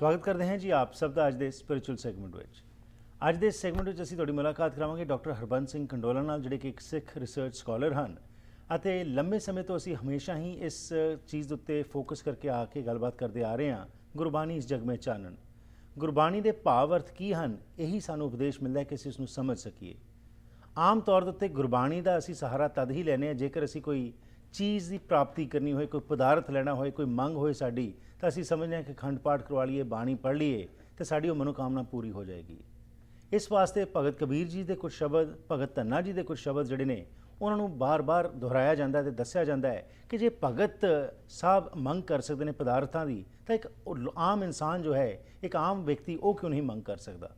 स्वागत करते हैं जी आप सब का ਅੱਜ ਦੇ ਸਪਿਰਿਚੁਅਲ ਸੈਗਮੈਂਟ ਵਿੱਚ। ਅੱਜ ਦੇ ਸੈਗਮੈਂਟ ਵਿੱਚ ਅਸੀਂ ਤੁਹਾਡੀ ਮੁਲਾਕਾਤ ਕਰਾਵਾਂਗੇ ਡਾਕਟਰ ਹਰਬੰਸ ਸਿੰਘ ਕੰਡੋਲਾ ਨਾਲ, ਜਿਹੜੇ ਕਿ ਇੱਕ ਸਿੱਖ ਰਿਸਰਚ ਸਕਾਲਰ ਹਨ ਅਤੇ ਲੰਮੇ ਸਮੇਂ ਤੋਂ ਅਸੀਂ ਹਮੇਸ਼ਾ ਹੀ ਇਸ ਚੀਜ਼ ਦੇ ਉੱਤੇ ਫੋਕਸ ਕਰਕੇ ਆ ਕੇ ਗੱਲਬਾਤ ਕਰਦੇ ਆ ਰਹੇ ਹਾਂ, ਗੁਰਬਾਣੀ ਇਸ ਜਗ ਵਿੱਚ ਚਾਨਣ। ਗੁਰਬਾਣੀ ਦੇ ਭਾਵ ਅਰਥ ਕੀ ਹਨ, ਇਹੀ ਸਾਨੂੰ ਉਪਦੇਸ਼ ਮਿਲਦਾ ਹੈ ਕਿ ਅਸੀਂ ਉਸ ਨੂੰ ਸਮਝ ਸਕੀਏ। ਆਮ ਤੌਰ ਦੇ ਉੱਤੇ ਗੁਰਬਾਣੀ ਦਾ ਅਸੀਂ ਸਹਾਰਾ ਤਦ ਹੀ ਲੈਂਦੇ ਹਾਂ ਜੇਕਰ ਅਸੀਂ ਕੋਈ ਚੀਜ਼ ਦੀ ਪ੍ਰਾਪਤੀ ਕਰਨੀ ਹੋਏ, ਕੋਈ ਪਦਾਰਥ ਲੈਣਾ ਹੋਏ, ਕੋਈ ਮੰਗ ਹੋਏ ਸਾਡੀ, ਤਾਂ ਅਸੀਂ ਸਮਝਦੇ ਹਾਂ ਕਿ ਖੰਡ ਪਾਠ ਕਰਵਾ ਲਈਏ, ਬਾਣੀ ਪੜ੍ਹ ਲਈਏ ਤਾਂ ਸਾਡੀ ਉਹ ਮਨੋਕਾਮਨਾ ਪੂਰੀ ਹੋ ਜਾਏਗੀ। ਇਸ ਵਾਸਤੇ ਭਗਤ ਕਬੀਰ ਜੀ ਦੇ ਕੁਝ ਸ਼ਬਦ, ਭਗਤ ਧੰਨਾ ਜੀ ਦੇ ਕੁਝ ਸ਼ਬਦ ਜਿਹੜੇ ਨੇ ਉਹਨਾਂ ਨੂੰ ਬਾਰ-ਬਾਰ ਦੁਹਰਾਇਆ ਜਾਂਦਾ ਅਤੇ ਦੱਸਿਆ ਜਾਂਦਾ ਹੈ ਕਿ ਜੇ ਭਗਤ ਸਾਹਿਬ ਮੰਗ ਕਰ ਸਕਦੇ ਨੇ ਪਦਾਰਥਾਂ ਦੀ, ਤਾਂ ਇੱਕ ਆਮ ਇਨਸਾਨ ਜੋ ਹੈ, ਇੱਕ ਆਮ ਵਿਅਕਤੀ, ਉਹ ਕਿਉਂ ਨਹੀਂ ਮੰਗ ਕਰ ਸਕਦਾ।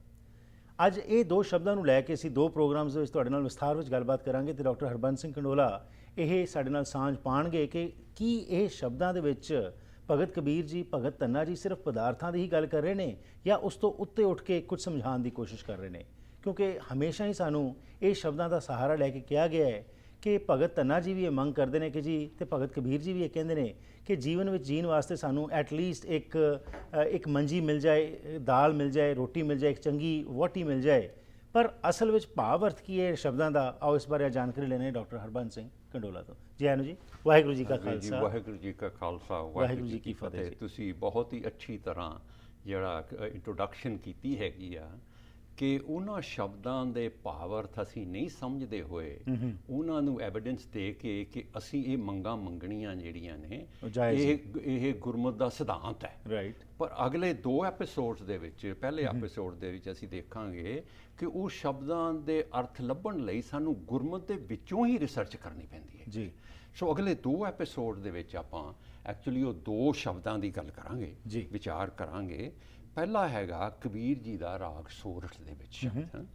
ਅੱਜ ਇਹ ਦੋ ਸ਼ਬਦਾਂ ਨੂੰ ਲੈ ਕੇ ਅਸੀਂ ਦੋ ਪ੍ਰੋਗਰਾਮਸ ਦੇ ਵਿੱਚ ਤੁਹਾਡੇ ਨਾਲ ਵਿਸਥਾਰ ਵਿੱਚ ਗੱਲਬਾਤ ਕਰਾਂਗੇ ਅਤੇ ਡਾਕਟਰ ਹਰਬੰਸ ਸਿੰਘ ਕੰਡੋਲਾ ਇਹ ਸਾਡੇ ਨਾਲ ਸਾਂਝ ਪਾਉਣਗੇ ਕਿ ਕੀ ਇਹ ਸ਼ਬਦਾਂ ਦੇ ਵਿੱਚ ਭਗਤ ਕਬੀਰ ਜੀ, ਭਗਤ ਧੰਨਾ ਜੀ ਸਿਰਫ ਪਦਾਰਥਾਂ ਦੀ ਹੀ ਗੱਲ ਕਰ ਰਹੇ ਨੇ ਜਾਂ ਉਸ ਤੋਂ ਉੱਤੇ ਉੱਠ ਕੇ ਕੁਝ ਸਮਝਾਉਣ ਦੀ ਕੋਸ਼ਿਸ਼ ਕਰ ਰਹੇ ਨੇ। ਕਿਉਂਕਿ ਹਮੇਸ਼ਾ ਹੀ ਸਾਨੂੰ ਇਹ ਸ਼ਬਦਾਂ ਦਾ ਸਹਾਰਾ ਲੈ ਕੇ ਕਿਹਾ ਗਿਆ ਹੈ ਕਿ ਭਗਤ ਧੰਨਾ ਜੀ ਵੀ ਇਹ ਮੰਗ ਕਰਦੇ ਨੇ ਕਿ ਜੀ, ਅਤੇ ਭਗਤ ਕਬੀਰ ਜੀ ਵੀ ਇਹ ਕਹਿੰਦੇ ਨੇ ਕਿ ਜੀਵਨ ਵਿੱਚ ਜੀਣ ਵਾਸਤੇ ਸਾਨੂੰ ਐਟਲੀਸਟ ਇੱਕ ਮੰਜੀ ਮਿਲ ਜਾਏ, ਦਾਲ ਮਿਲ ਜਾਏ, ਰੋਟੀ ਮਿਲ ਜਾਏ, ਇੱਕ ਚੰਗੀ ਵਹੁਟੀ ਮਿਲ ਜਾਏ। ਪਰ ਅਸਲ ਵਿੱਚ ਭਾਵ ਅਰਥ ਕੀ ਹੈ ਸ਼ਬਦਾਂ ਦਾ, ਆਓ ਇਸ ਬਾਰੇ ਜਾਣਕਾਰੀ ਲੈਣੇ ਡਾਕਟਰ ਹਰਬੰਸ ਸਿੰਘ ਕੰਡੋਲਾ ਤੋਂ। ਜੀ ਆਨੂ ਜੀ, ਵਾਹਿਗੁਰੂ ਜੀ ਕਾ ਖਾਲਸਾ, ਵਾਹਿਗੁਰੂ ਜੀ ਕਾ ਖਾਲਸਾ, ਵਾਹਿਗੁਰੂ ਜੀ ਕੀ ਫਤਿਹ। ਤੁਸੀਂ ਬਹੁਤ ਹੀ ਅੱਛੀ ਤਰ੍ਹਾਂ ਜਿਹੜਾ ਇੰਟਰੋਡਕਸ਼ਨ ਕੀਤੀ ਹੈਗੀ ਆ ਕਿ ਉਹਨਾਂ ਸ਼ਬਦਾਂ ਦੇ ਭਾਵ ਅਰਥ ਅਸੀਂ ਨਹੀਂ ਸਮਝਦੇ ਹੋਏ ਉਹਨਾਂ ਨੂੰ ਐਵੀਡੈਂਸ ਦੇ ਕੇ ਕਿ ਅਸੀਂ ਇਹ ਮੰਗਾਂ ਮੰਗਣੀਆਂ ਜਿਹੜੀਆਂ ਨੇ ਇਹ ਗੁਰਮਤਿ ਦਾ ਸਿਧਾਂਤ ਹੈ। ਰਾਈਟ। ਪਰ ਅਗਲੇ ਦੋ ਐਪੀਸੋਡਸ ਦੇ ਵਿੱਚ, ਪਹਿਲੇ ਐਪੀਸੋਡ ਦੇ ਵਿੱਚ ਅਸੀਂ ਦੇਖਾਂਗੇ ਕਿ ਉਹ ਸ਼ਬਦਾਂ ਦੇ ਅਰਥ ਲੱਭਣ ਲਈ ਸਾਨੂੰ ਗੁਰਮਤਿ ਦੇ ਵਿੱਚੋਂ ਹੀ ਰਿਸਰਚ ਕਰਨੀ ਪੈਂਦੀ ਹੈ ਜੀ। ਸੋ ਅਗਲੇ ਦੋ ਐਪੀਸੋਡ ਦੇ ਵਿੱਚ ਆਪਾਂ ਐਕਚੁਅਲੀ ਉਹ ਦੋ ਸ਼ਬਦਾਂ ਦੀ ਗੱਲ ਕਰਾਂਗੇ ਜੀ, ਵਿਚਾਰ ਕਰਾਂਗੇ। ਪਹਿਲਾ ਹੈਗਾ ਕਬੀਰ ਜੀ ਦਾ ਰਾਗ ਸੋਰਠ ਦੇ ਵਿੱਚ ਸ਼ਬਦ,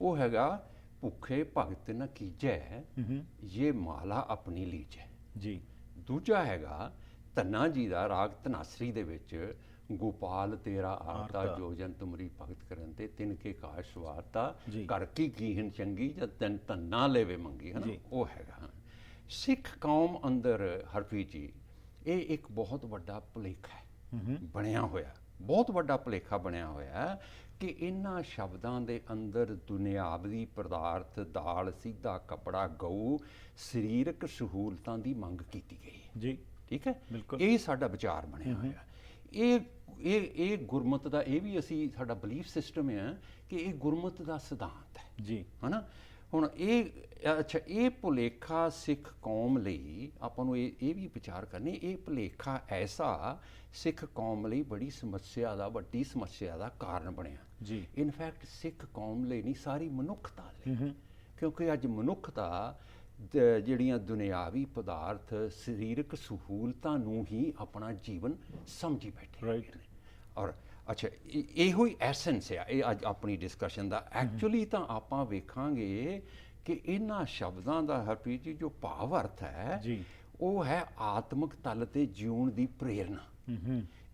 ਉਹ ਹੈਗਾ ਭੁੱਖੇ ਭਗਤ ਨ ਕੀਜੈ ਇਹ ਮਾਲਾ ਆਪਣੀ ਲੀਜੈ ਜੀ। ਦੂਜਾ ਹੈਗਾ ਧੰਨਾ ਜੀ ਦਾ ਰਾਗ ਧਨਾਸਰੀ ਦੇ ਵਿੱਚ ਗੋਪਾਲ ਤੇਰਾ ਆਰਤਾ ਜੋ ਜਨ ਤੁਮਰੀ ਭਗਤ ਕਰਨ ਤੇ ਤਿਨ ਕੇ ਕਾਸ਼ ਸਵਾਰਤਾ ਕਰ ਕੀ ਕੀਹਨ ਚੰਗੀ ਜਦ ਤਨ ਧੰਨਾ ਲੈਵੇ ਮੰਗੀ, ਹੈ ਨਾ, ਉਹ ਹੈਗਾ। ਸਿੱਖ ਕੌਮ ਅੰਦਰ ਹਰਪ੍ਰੀਤ ਜੀ ਇਹ ਇੱਕ ਬਹੁਤ ਵੱਡਾ ਭੁਲੇਖਾ ਹੈ ਬਣਿਆ ਹੋਇਆ, ਬਹੁਤ ਵੱਡਾ ਭੁਲੇਖਾ ਬਣਿਆ ਹੋਇਆ ਕਿ ਇਹਨਾਂ ਸ਼ਬਦਾਂ ਦੇ ਅੰਦਰ ਦੁਨਿਆਵੀ ਪਦਾਰਥ, ਦਾਲ, ਸਿੱਧਾ ਕੱਪੜਾ, ਗਊ, ਸਰੀਰਕ ਸਹੂਲਤਾਂ ਦੀ ਮੰਗ ਕੀਤੀ ਗਈ ਹੈ ਜੀ। ਠੀਕ ਹੈ, ਬਿਲਕੁਲ। ਇਹ ਸਾਡਾ ਵਿਚਾਰ ਬਣਿਆ ਹੋਇਆ। ਇਹ ਗੁਰਮਤਿ ਦਾ, ਇਹ ਵੀ ਅਸੀਂ, ਸਾਡਾ ਬਲੀਫ ਸਿਸਟਮ ਹੈ ਕਿ ਇਹ ਗੁਰਮਤਿ ਦਾ ਸਿਧਾਂਤ ਹੈ ਜੀ, ਹੈ ਨਾ। ਹੁਣ ਇਹ ਭੁਲੇਖਾ ਸਿੱਖ ਕੌਮ ਲਈ ਆਪਾਂ ਨੂੰ ਇਹ ਵੀ ਵਿਚਾਰ ਕਰਨੀ, ਇਹ ਭੁਲੇਖਾ ਐਸਾ ਸਿੱਖ ਕੌਮ ਲਈ ਬੜੀ ਸਮੱਸਿਆ ਦਾ, ਵੱਡੀ ਸਮੱਸਿਆ ਦਾ ਕਾਰਨ ਬਣਿਆ ਜੀ। ਇਨਫੈਕਟ ਸਿੱਖ ਕੌਮ ਲਈ ਨਹੀਂ, ਸਾਰੀ ਮਨੁੱਖਤਾ ਲਈ, ਕਿਉਂਕਿ ਅੱਜ ਮਨੁੱਖਤਾ ਜਿਹੜੀਆਂ ਦੁਨਿਆਵੀ ਪਦਾਰਥ, ਸਰੀਰਕ ਸਹੂਲਤਾਂ ਨੂੰ ਹੀ ਆਪਣਾ ਜੀਵਨ ਸਮਝੀ ਬੈਠੇ ਨੇ। ਔਰ ਅੱਛਾ, ਇਹੋ ਹੀ ਐਸੈਂਸ ਹੈ ਇਹ ਅੱਜ ਆਪਣੀ ਡਿਸਕਸ਼ਨ ਦਾ। ਐਕਚੁਅਲੀ ਤਾਂ ਆਪਾਂ ਵੇਖਾਂਗੇ ਕਿ ਇਹਨਾਂ ਸ਼ਬਦਾਂ ਦਾ ਹਰਪ੍ਰੀਤ ਜੀ ਜੋ ਭਾਵ ਅਰਥ ਹੈ ਉਹ ਹੈ ਆਤਮਿਕ ਤਲ ਤੇ ਜਿਉਣ ਦੀ ਪ੍ਰੇਰਨਾ।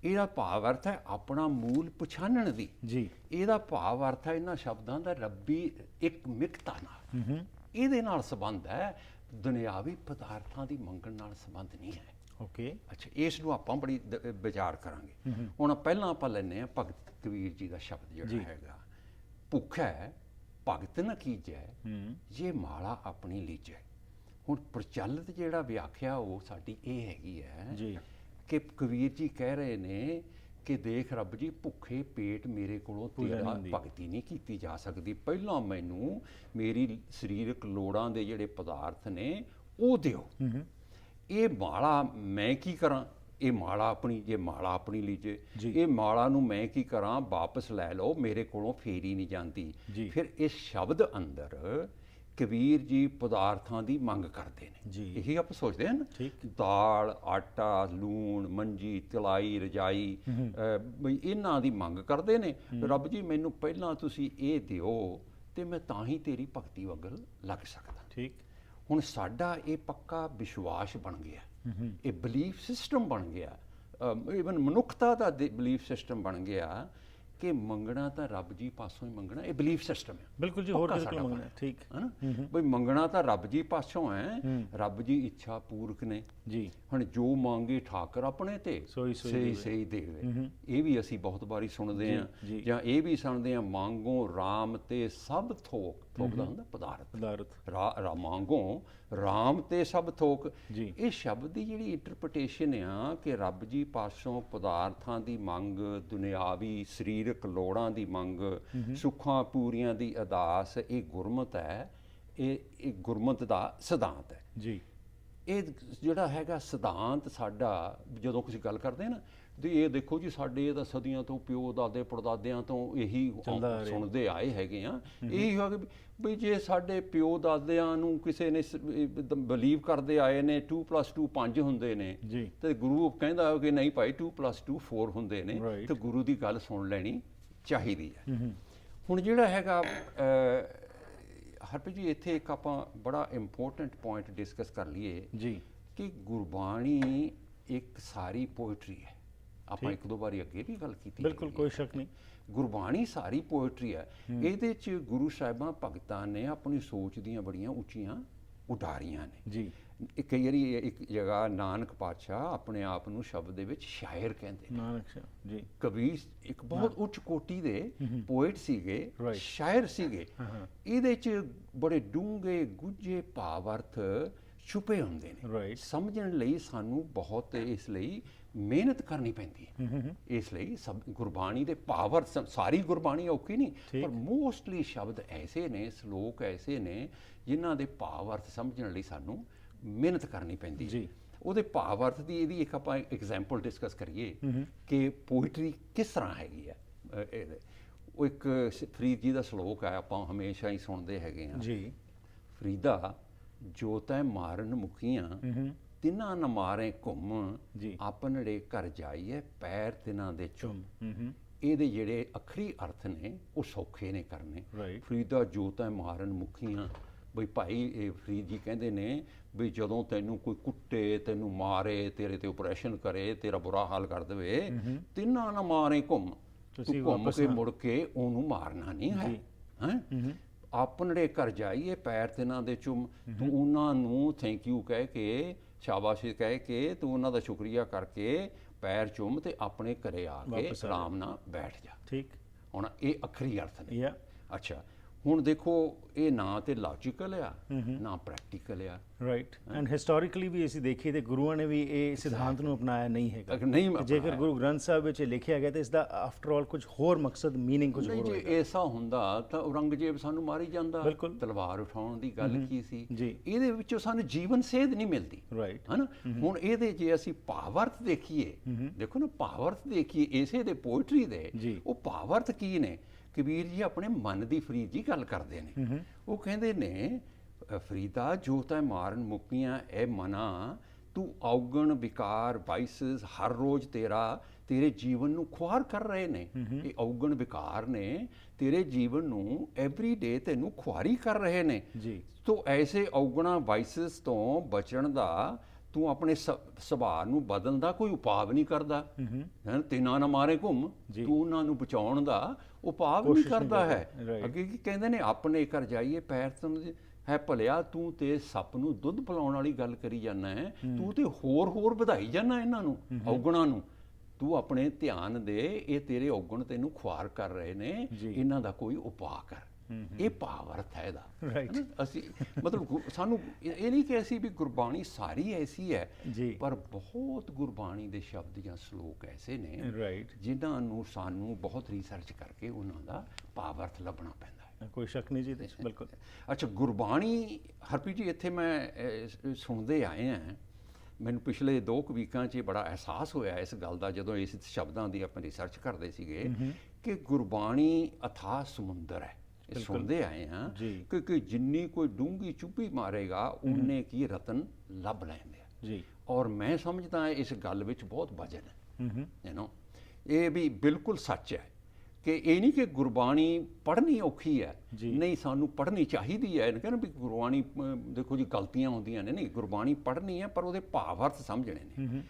ਇਹਦਾ ਭਾਵ ਅਰਥ ਹੈ ਆਪਣਾ ਮੂਲ ਪਛਾਣਨ ਦੀ ਜੀ। ਇਹਦਾ ਭਾਵ ਅਰਥ ਹੈ ਇਹਨਾਂ ਸ਼ਬਦਾਂ ਦਾ ਰੱਬੀ ਇੱਕ ਮਿਕਤਾ ਨਾਲ, ਇਹਦੇ ਨਾਲ ਸੰਬੰਧ ਹੈ, ਦੁਨਿਆਵੀ ਪਦਾਰਥਾਂ ਦੀ ਮੰਗਣ ਨਾਲ ਸੰਬੰਧ ਨਹੀਂ ਹੈ। ਓਕੇ, ਅੱਛਾ, ਇਸ ਨੂੰ ਆਪਾਂ ਬੜੀ ਵਿਚਾਰ ਕਰਾਂਗੇ। ਹੁਣ ਪਹਿਲਾਂ ਆਪਾਂ ਲੈਂਦੇ ਹਾਂ ਭਗਤ ਕਬੀਰ ਜੀ ਦਾ ਸ਼ਬਦ ਜਿਹੜਾ ਹੈਗਾ, ਭੁੱਖੈ ਭਗਤ ਨ ਕੀਜੈ ਜੇ ਮਾਲਾ ਆਪਣੀ ਲੀਜੈ। ਹੁਣ ਪ੍ਰਚਲਿਤ ਜਿਹੜਾ ਵਿਆਖਿਆ ਉਹ ਸਾਡੀ ਇਹ ਹੈਗੀ ਹੈ ਜੀ ਕਿ ਕਬੀਰ ਜੀ ਕਹਿ ਰਹੇ ਨੇ ਕਿ ਦੇਖ ਰੱਬ ਜੀ, ਭੁੱਖੇ ਪੇਟ ਮੇਰੇ ਕੋਲੋਂ ਤੇਰਾ ਭਗਤੀ ਨਹੀਂ ਕੀਤੀ ਜਾ ਸਕਦੀ, ਪਹਿਲਾਂ ਮੈਨੂੰ ਮੇਰੀ ਸਰੀਰਕ ਲੋੜਾਂ ਦੇ ਜਿਹੜੇ ਪਦਾਰਥ ਨੇ ਉਹ ਦਿਓ। ਇਹ ਮਾਲਾ ਮੈਂ ਕੀ ਕਰਾਂ, ਇਹ ਮਾਲਾ ਆਪਣੀ, ਜੇ ਮਾਲਾ ਆਪਣੀ ਲੀਜੇ, ਇਹ ਮਾਲਾ ਨੂੰ ਮੈਂ ਕੀ ਕਰਾਂ, ਵਾਪਸ ਲੈ ਲਓ, ਮੇਰੇ ਕੋਲੋਂ ਫੇਰੀ ਨਹੀਂ ਜਾਂਦੀ। ਫਿਰ ਇਸ ਸ਼ਬਦ ਅੰਦਰ ਕਬੀਰ ਜੀ ਪਦਾਰਥਾਂ ਦੀ ਮੰਗ ਕਰਦੇ ਨੇ। ਇਹੀ ਆਪਾਂ ਸੋਚਦੇ ਹਾਂ ਨਾ, ਦਾਲ, ਆਟਾ, ਲੂਣ, ਮੰਜੀ, ਤਲਾਈ, ਰਜਾਈ, ਇਹਨਾਂ ਦੀ ਮੰਗ ਕਰਦੇ ਨੇ। ਰੱਬ ਜੀ ਮੈਨੂੰ ਪਹਿਲਾਂ ਤੁਸੀਂ ਇਹ ਦਿਓ ਤੇ ਮੈਂ ਤਾਂ ਹੀ ਤੇਰੀ ਭਗਤੀ ਵਗਲ ਲੱਗ ਸਕਦਾ। ਠੀਕ। ਹੁਣ ਸਾਡਾ ਇਹ ਪੱਕਾ ਵਿਸ਼ਵਾਸ ਬਣ ਗਿਆ, ਇਹ ਬਲੀਫ ਸਿਸਟਮ ਬਣ ਗਿਆ, ਈਵਨ ਮਨੁੱਖਤਾ ਦਾ ਬਲੀਫ ਸਿਸਟਮ ਬਣ ਗਿਆ ਕਿ ਮੰਗਣਾ ਤਾਂ ਰੱਬ ਜੀ ਪਾਸੋਂ ਹੀ ਮੰਗਣਾ, ਇਹ ਬਲੀਫ ਸਿਸਟਮ ਹੈ। ਬਿਲਕੁਲ ਜੀ, ਹੋਰ ਕਿਸੇ ਕੋਲ ਮੰਗਣਾ, ਠੀਕ ਹੈ ਨਾ, ਬਈ ਮੰਗਣਾ ਤਾਂ ਰੱਬ ਜੀ ਪਾਸੋਂ ਹੈ, ਰੱਬ ਜੀ ਇੱਛਾ ਪੂਰਕ ਨੇ ਜੀ। ਹੁਣ ਜੋ ਮੰਗੇ ਠਾਕਰ ਆਪਣੇ ਤੇ ਸਹੀ ਦੇਵੇ। ਇਹ ਵੀ ਅਸੀਂ ਬਹੁਤ ਵਾਰੀ ਸੁਣਦੇ ਹਾਂ, ਜਾਂ ਇਹ ਵੀ ਸੁਣਦੇ ਹਾਂ, ਮੰਗੋ ਰਾਮ ਤੇ ਸਭ ਥੋਕ ਦਾ ਹੁੰਦਾ ਪਦਾਰਥ, ਮੰਗੋ ਰਾਮ ਤੇ ਸਭ ਥੋਕ। ਇਹ ਸ਼ਬਦ ਦੀ ਜਿਹੜੀ ਇੰਟਰਪ੍ਰੀਟੇਸ਼ਨ ਆ ਕਿ ਰੱਬ ਜੀ ਪਾਸੋਂ ਪਦਾਰਥਾਂ ਦੀ ਮੰਗ, ਦੁਨਿਆਵੀ ਸਰੀਰਕ ਲੋੜਾਂ ਦੀ ਮੰਗ, ਸੁੱਖਾਂ ਪੂਰੀਆਂ ਦੀ ਅਰਦਾਸ, ਇਹ ਗੁਰਮਤ ਹੈ, ਇਹ ਗੁਰਮਤ ਦਾ ਸਿਧਾਂਤ ਹੈ ਜੀ। ਇਹ ਜਿਹੜਾ ਹੈਗਾ ਸਿਧਾਂਤ ਸਾਡਾ, ਜਦੋਂ ਤੁਸੀਂ ਗੱਲ ਕਰਦੇ ਨਾ ਵੀ ਇਹ ਦੇਖੋ ਜੀ ਸਾਡੇ ਇਹ ਤਾਂ ਸਦੀਆਂ ਤੋਂ ਪਿਓ ਦਾਦੇ ਪੜਦਾਦਿਆਂ ਤੋਂ ਇਹੀ ਸੁਣਦੇ ਆਏ ਹੈਗੇ ਆ, ਇਹੀ ਹੋ ਗਿਆ ਵੀ ਜੇ ਸਾਡੇ ਪਿਓ ਦਾਦਿਆਂ ਨੂੰ ਕਿਸੇ ਨੇ ਬਲੀਵ ਕਰਦੇ ਆਏ ਨੇ 2+2 5 ਹੁੰਦੇ ਨੇ, ਤੇ ਗੁਰੂ ਕਹਿੰਦਾ ਕਿ ਨਹੀਂ ਭਾਈ 2+2 4 ਹੁੰਦੇ ਨੇ, ਤੇ ਗੁਰੂ ਦੀ ਗੱਲ ਸੁਣ ਲੈਣੀ ਚਾਹੀਦੀ ਹੈ। ਹੁਣ ਜਿਹੜਾ ਹੈਗਾ ਹਰਪ੍ਰੀਤ ਜੀ, ਇੱਥੇ ਇੱਕ ਆਪਾਂ ਬੜਾ ਇੰਪੋਰਟੈਂਟ ਪੁਆਇੰਟ ਡਿਸਕਸ ਕਰ ਲਈਏ ਜੀ, ਕਿ ਗੁਰਬਾਣੀ ਇੱਕ ਸਾਰੀ ਪੋਇਟਰੀ ਹੈ। ਆਪਾਂ ਇੱਕ ਦੋ ਵਾਰੀ ਅੱਗੇ ਵੀ ਗੱਲ ਕੀਤੀ, ਬਿਲਕੁਲ ਕੋਈ ਸ਼ੱਕ ਨਹੀਂ, ਗੁਰਬਾਣੀ ਸਾਰੀ ਪੋਇਟਰੀ ਹੈ। ਇਹਦੇ 'ਚ ਗੁਰੂ ਸਾਹਿਬਾਂ ਭਗਤਾਂ ਨੇ ਆਪਣੀ ਸੋਚ ਦੀਆਂ ਬੜੀਆਂ ਉੱਚੀਆਂ ਉਡਾਰੀਆਂ ਨੇ ਜੀ। ਕਈ ਵਾਰੀ ਇੱਕ ਜਗ੍ਹਾ ਨਾਨਕ ਪਾਤਸ਼ਾਹ ਆਪਣੇ ਆਪ ਨੂੰ ਸ਼ਬਦ ਦੇ ਵਿੱਚ ਸ਼ਾਇਰ ਕਹਿੰਦੇ ਨੇ। ਨਾਨਕ ਜੀ ਕਵੀ ਇੱਕ ਬਹੁਤ ਉੱਚ ਕੋਟੀ ਦੇ ਪੋਇਟ ਸੀਗੇ, ਸ਼ਾਇਰ ਸੀਗੇ। ਇਹਦੇ 'ਚ ਬੜੇ ਡੂੰਘੇ ਗੁੱਝੇ ਭਾਵ ਅਰਥ ਛੁਪੇ ਹੁੰਦੇ ਨੇ। ਸਮਝਣ ਲਈ ਸਾਨੂੰ ਬਹੁਤ ਇਸ ਲਈ ਮਿਹਨਤ ਕਰਨੀ ਪੈਂਦੀ ਹੈ। ਇਸ ਲਈ ਸਭ ਗੁਰਬਾਣੀ ਦੇ ਭਾਵ ਅਰਥ, ਸਾਰੀ ਗੁਰਬਾਣੀ ਔਖੀ ਨਹੀਂ, ਪਰ ਮੋਸਟਲੀ ਸ਼ਬਦ ਐਸੇ ਨੇ, ਸ਼ਲੋਕ ਐਸੇ ਨੇ ਜਿਨ੍ਹਾਂ ਦੇ ਭਾਵ ਅਰਥ ਸਮਝਣ ਲਈ ਸਾਨੂੰ ਮਿਹਨਤ ਕਰਨੀ ਪੈਂਦੀ ਜੀ। ਉਹਦੇ ਭਾਵ ਅਰਥ ਦੀ ਇਹਦੀ ਇੱਕ ਆਪਾਂ ਐਗਜ਼ਾਮਪਲ ਡਿਸਕਸ ਕਰੀਏ ਕਿ ਪੋਇਟਰੀ ਕਿਸ ਤਰ੍ਹਾਂ ਹੈਗੀ ਹੈ। ਉਹ ਇੱਕ ਫਰੀਦ ਜੀ ਦਾ ਸ਼ਲੋਕ ਹੈ, ਆਪਾਂ ਹਮੇਸ਼ਾ ਹੀ ਸੁਣਦੇ ਹੈਗੇ ਹਾਂ ਜੀ। ਫਰੀਦਾ ਜੋ ਤੈ ਮਾਰਨ ਮੁਖੀਆਂ, ਤਿਨਾਂ ਨ ਮਾਰੇ ਘੁੰਮ, ਆਪਨੜੇ ਘਰ ਜਾਈਏ ਪੈਰ ਤਿਨਾਂ ਦੇ ਚੁੰਮ। ਇਹਦੇ ਜਿਹੜੇ ਅੱਖਰੀ ਅਰਥ ਨੇ ਉਹ ਸੌਖੇ ਨੇ ਕਰਨੇ। ਫਰੀਦਾ ਜੋ ਤੈ ਮਾਰਨ ਮੁਖੀਆਂ, ਬਈ ਭਾਈ ਇਹ ਫਰੀਦ ਜੀ ਕਹਿੰਦੇ ਨੇ ਵੀ ਜਦੋਂ ਤੈਨੂੰ ਕੋਈ ਕੁੱਟੇ, ਤੈਨੂੰ ਮਾਰੇ, ਤੇਰੇ ਤੇ ਆਪਰੇਸ਼ਨ ਕਰੇ, ਤੇਰਾ ਬੁਰਾ ਹਾਲ ਕਰ ਦੇਵੇ, ਤਿੰਨਾਂ ਨਾ ਮਾਰੇ ਘੁੰਮ, ਤੂੰ ਘੁੰਮ ਕੇ ਮੁੜ ਕੇ ਉਹਨੂੰ ਮਾਰਨਾ ਨਹੀਂ ਹੈ। ਆਪਣੜੇ ਘਰ ਜਾਈਏ ਪੈਰ ਤਿਨਾਂ ਦੇ ਚੁੰਮ, ਤੂੰ ਉਹਨਾਂ ਨੂੰ ਥੈਂਕ ਯੂ ਕਹਿ ਕੇ, ਸ਼ਾਬਾਸ਼ੀ ਕਹਿ ਕੇ, ਤੂੰ ਉਹਨਾਂ ਦਾ ਸ਼ੁਕਰੀਆ ਕਰਕੇ ਪੈਰ ਚੁੰਮ ਤੇ ਆਪਣੇ ਘਰੇ ਆ ਕੇ ਆਰਾਮ ਨਾਲ ਬੈਠ ਜਾ। ਠੀਕ, ਹੁਣ ਇਹ ਅੱਖਰੀ ਅਰਥ ਨੇ। ਅੱਛਾ, ਹੁਣ ਦੇਖੋ ਇਹ ਨਾ ਤੇ ਲੌਜੀਕਲ ਆ, ਨਾ ਪ੍ਰੈਕਟੀਕਲ ਆ। ਰਾਈਟ, ਐਂਡ ਹਿਸਟੋਰੀਕਲੀ ਵੀ ਅਸੀਂ ਦੇਖੀਏ ਤੇ ਗੁਰੂਆਂ ਨੇ ਵੀ ਇਹ ਸਿਧਾਂਤ ਨੂੰ ਅਪਣਾਇਆ ਨਹੀਂ ਹੈਗਾ। ਜੇਕਰ ਗੁਰੂ ਗ੍ਰੰਥ ਸਾਹਿਬ ਵਿੱਚ ਲਿਖਿਆ ਗਿਆ ਤਾਂ ਇਸ ਦਾ ਆਫਟਰ ਆਲ ਕੁਝ ਹੋਰ ਮਕਸਦ, ਮੀਨਿੰਗ ਕੁਝ ਹੋਰ ਹੋਏਗਾ। ਜੇ ਐਸਾ ਹੁੰਦਾ ਤਾਂ ਔਰੰਗਜ਼ੇਬ ਸਾਨੂੰ ਮਾਰੀ ਜਾਂਦਾ, ਤਲਵਾਰ ਉਠਾਉਣ ਦੀ ਗੱਲ ਕੀ ਸੀ। ਇਹਦੇ ਵਿੱਚੋਂ ਸਾਨੂੰ ਜੀਵਨ ਸੇਧ ਨਹੀਂ ਮਿਲਦੀ। ਰਾਈਟ, ਹੈ ਨਾ। ਹੁਣ ਇਹਦੇ ਜੇ ਅਸੀਂ ਭਾਵਾਰਥ ਦੇਖੀਏ, ਦੇਖੋ ਨਾ, ਭਾਵਾਰਥ ਦੇਖੀਏ ਇਸੇ ਦੇ ਪੋਇਟਰੀ ਦੇ, ਉਹ ਭਾਵਾਰਥ ਕੀ ਨੇ। ਕਬੀਰ ਜੀ ਆਪਣੇ ਮਨ ਦੀ ਫਰੀਦ ਜੀ ਗੱਲ ਕਰਦੇ ਨੇ। ਉਹ ਕਹਿੰਦੇ ਨੇ, ਫਰੀਦਾ ਜੋ ਤੈ ਮਾਰਨ ਮੁਕੀਆਂ ਐ ਮਨਾ, ਤੂੰ ਔਗਣ ਵਿਕਾਰ ਵਾਈਸਸ ਹਰ ਰੋਜ਼ ਤੇਰੇ ਜੀਵਨ ਨੂੰ ਖੁਆਰ ਕਰ ਰਹੇ ਨੇ। ਇਹ ਔਗਣ ਵਿਕਾਰ ਨੇ ਤੇਰੇ ਜੀਵਨ ਨੂੰ ਐਵਰੀ ਡੇ ਤੈਨੂੰ ਖੁਆਰੀ ਕਰ ਰਹੇ ਨੇ। ਤੋ ਐਸੇ ਔਗਣਾ ਵਾਈਸਸ ਤੋਂ ਬਚਣ ਦਾ ਤੂੰ ਆਪਣੇ ਸੁਭਾਅ ਨੂੰ ਬਦਲਣ ਦਾ ਕੋਈ ਉਪਾਅ ਨਹੀਂ ਕਰਦਾ। ਤਿੰਨਾਂ ਨਾ ਮਾਰੇ ਘੁੰਮ, ਤੂੰ ਉਹਨਾਂ ਨੂੰ ਬਚਾਉਣ ਦਾ ਉਪਾਅ ਨਹੀਂ ਕਰਦਾ ਹੈ। ਅੱਗੇ ਕੀ ਕਹਿੰਦੇ ਨੇ, ਆਪਣੇ ਘਰ ਜਾਈਏ ਪੈਰ ਤੁਮ ਹੈ ਭਲਿਆ, ਤੂੰ ਤੇ ਸੱਪ ਨੂੰ ਦੁੱਧ ਪਿਲਾਉਣ ਵਾਲੀ ਗੱਲ ਕਰੀ ਜਾਂਦਾ ਹੈ। ਤੂੰ ਤੇ ਹੋਰ ਵਧਾਈ ਜਾਂਦਾ ਇਹਨਾਂ ਨੂੰ, ਔਗਣਾਂ ਨੂੰ। ਤੂੰ ਆਪਣੇ ਧਿਆਨ ਦੇ, ਇਹ ਤੇਰੇ ਔਗਣ ਤੈਨੂੰ ਖੁਆਰ ਕਰ ਰਹੇ ਨੇ, ਇਹਨਾਂ ਦਾ ਕੋਈ ਉਪਾਅ ਕਰ। ਇਹ ਭਾਵ ਅਰਥ ਹੈ ਇਹਦਾ। ਅਸੀਂ ਮਤਲਬ ਸਾਨੂੰ ਇਹ ਨਹੀਂ ਕਿ ਅਸੀਂ ਵੀ ਗੁਰਬਾਣੀ ਸਾਰੀ ਐਸੀ ਹੈ, ਪਰ ਬਹੁਤ ਗੁਰਬਾਣੀ ਦੇ ਸ਼ਬਦ ਜਾਂ ਸ਼ਲੋਕ ਐਸੇ ਨੇ ਜਿਨ੍ਹਾਂ ਨੂੰ ਸਾਨੂੰ ਬਹੁਤ ਰਿਸਰਚ ਕਰਕੇ ਉਹਨਾਂ ਦਾ ਭਾਵ ਅਰਥ ਲੱਭਣਾ ਪੈਂਦਾ ਹੈ। ਕੋਈ ਸ਼ੱਕ ਨਹੀਂ ਜੀ, ਬਿਲਕੁਲ। ਅੱਛਾ, ਗੁਰਬਾਣੀ ਹਰਪ੍ਰੀਤ ਜੀ ਇੱਥੇ ਮੈਂ ਸੁਣਦੇ ਆਏ ਹਾਂ, ਮੈਨੂੰ ਪਿਛਲੇ 2 ਵੀਕਾਂ 'ਚ ਬੜਾ ਅਹਿਸਾਸ ਹੋਇਆ ਇਸ ਗੱਲ ਦਾ, ਜਦੋਂ ਇਸ ਸ਼ਬਦਾਂ ਦੀ ਆਪਾਂ ਰਿਸਰਚ ਕਰਦੇ ਸੀਗੇ, ਕਿ ਗੁਰਬਾਣੀ ਅਥਾਹ ਸਮੁੰਦਰ ਹੈ। ਸੁਣਦੇ ਆਏ ਹਾਂ ਕਿ ਜਿੰਨੀ ਕੋਈ ਡੂੰਘੀ ਚੁੱਭੀ ਮਾਰੇਗਾ ਉਨੇ ਕੀ ਰਤਨ ਲੱਭ ਲੈਂਦੇ ਆ। ਔਰ ਮੈਂ ਸਮਝਦਾ ਇਸ ਗੱਲ ਵਿੱਚ ਬਹੁਤ ਵਜਨ ਹੈ। ਇਹ ਵੀ ਬਿਲਕੁਲ ਸੱਚ ਹੈ ਕਿ ਇਹ ਨਹੀਂ ਕਿ ਗੁਰਬਾਣੀ ਪੜ੍ਹਨੀ ਔਖੀ ਹੈ, ਨਹੀਂ, ਸਾਨੂੰ ਪੜ੍ਹਨੀ ਚਾਹੀਦੀ ਹੈ। ਕਹਿੰਦੇ ਵੀ ਗੁਰਬਾਣੀ ਦੇਖੋ ਜੀ ਗਲਤੀਆਂ ਹੁੰਦੀਆਂ ਨੇ, ਨਹੀਂ, ਗੁਰਬਾਣੀ ਪੜ੍ਹਨੀ ਹੈ ਪਰ ਉਹਦੇ ਭਾਵ ਅਰਥ ਸਮਝਣੇ ਨੇ।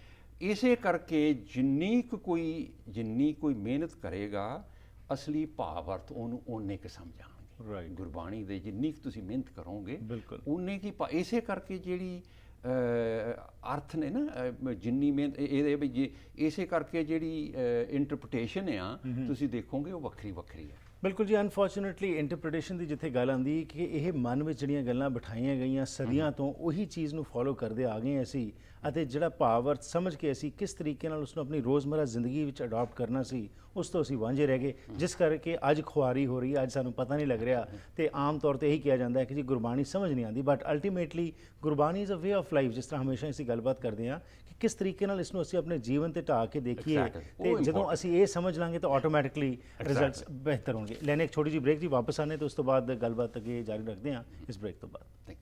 ਇਸੇ ਕਰਕੇ ਜਿੰਨੀ ਕੋਈ ਮਿਹਨਤ ਕਰੇਗਾ, ਅਸਲੀ ਭਾਵ ਅਰਥ ਉਹਨੂੰ ਓਨੇ ਕੁ ਸਮਝਾਣਗੇ। ਰਾਈਟ, ਗੁਰਬਾਣੀ ਦੇ ਜਿੰਨੀ ਕੁ ਤੁਸੀਂ ਮਿਹਨਤ ਕਰੋਗੇ ਬਿਲਕੁਲ ਓਨੇ ਕੀ ਇਸੇ ਕਰਕੇ ਜਿਹੜੀ ਅਰਥ ਨੇ ਨਾ ਜਿੰਨੀ ਮਿਹਨਤ ਇਹਦੇ ਵੀ ਜੇ ਇਸੇ ਕਰਕੇ ਜਿਹੜੀ ਇੰਟਰਪ੍ਰੀਟੇਸ਼ਨ ਆ ਤੁਸੀਂ ਦੇਖੋਗੇ ਉਹ ਵੱਖਰੀ ਵੱਖਰੀ ਹੈ। ਬਿਲਕੁਲ ਜੀ। ਅਨਫੋਰਚੂਨੇਟਲੀ ਇੰਟਰਪ੍ਰੀਟੇਸ਼ਨ ਦੀ ਜਿੱਥੇ ਗੱਲ ਆਉਂਦੀ ਕਿ ਇਹ ਮਨ ਵਿੱਚ ਜਿਹੜੀਆਂ ਗੱਲਾਂ ਬਿਠਾਈਆਂ ਗਈਆਂ ਸਦੀਆਂ ਤੋਂ ਉਹੀ ਚੀਜ਼ ਨੂੰ ਫੋਲੋ ਕਰਦੇ ਆ ਗਏ ਅਸੀਂ, ਅਤੇ ਜਿਹੜਾ ਭਾਵ ਅਰਥ ਸਮਝ ਕੇ ਅਸੀਂ ਕਿਸ ਤਰੀਕੇ ਨਾਲ ਉਸ ਨੂੰ ਆਪਣੀ ਰੋਜ਼ਮਰਾ ਜ਼ਿੰਦਗੀ ਵਿੱਚ ਅਡਾਪਟ ਕਰਨਾ ਸੀ ਉਸ ਤੋਂ ਅਸੀਂ ਵਾਂਝੇ ਰਹਿ ਗਏ, ਜਿਸ ਕਰਕੇ ਅੱਜ ਖੁਆਰੀ ਹੋ ਰਹੀ ਹੈ, ਅੱਜ ਸਾਨੂੰ ਪਤਾ ਨਹੀਂ ਲੱਗ ਰਿਹਾ। ਤੇ ਆਮ ਤੌਰ ਤੇ ਇਹੀ ਕਿਹਾ ਜਾਂਦਾ ਹੈ ਕਿ ਜੀ ਗੁਰਬਾਣੀ ਸਮਝ ਨਹੀਂ ਆਉਂਦੀ, but ultimately Gurbani is a way of life. ਜਿਸ ਤਰ੍ਹਾਂ ਹਮੇਸ਼ਾ ਅਸੀਂ ਗੱਲਬਾਤ ਕਰਦੇ ਹਾਂ ਕਿ ਕਿਸ ਤਰੀਕੇ ਨਾਲ ਇਸ ਨੂੰ ਅਸੀਂ ਆਪਣੇ ਜੀਵਨ ਤੇ ਢਾਹ ਕੇ ਦੇਖੀਏ, ਤੇ ਜਦੋਂ ਅਸੀਂ ਇਹ ਸਮਝ ਲਾਂਗੇ ਤਾਂ ਆਟੋਮੈਟਿਕਲੀ ਰਿਜ਼ਲਟਸ ਬਿਹਤਰ ਹੋਣਗੇ। ਲੈਣੇ ਇੱਕ ਛੋਟੀ ਜਿਹੀ ਬ੍ਰੇਕ ਜੀ, ਵਾਪਸ ਆਨੇ ਤੇ ਉਸ ਤੋਂ ਬਾਅਦ ਗੱਲਬਾਤ ਅੱਗੇ ਜਾਰੀ ਰੱਖਦੇ ਹਾਂ ਇਸ ਬ੍ਰੇਕ ਤੋਂ ਬਾਅਦ।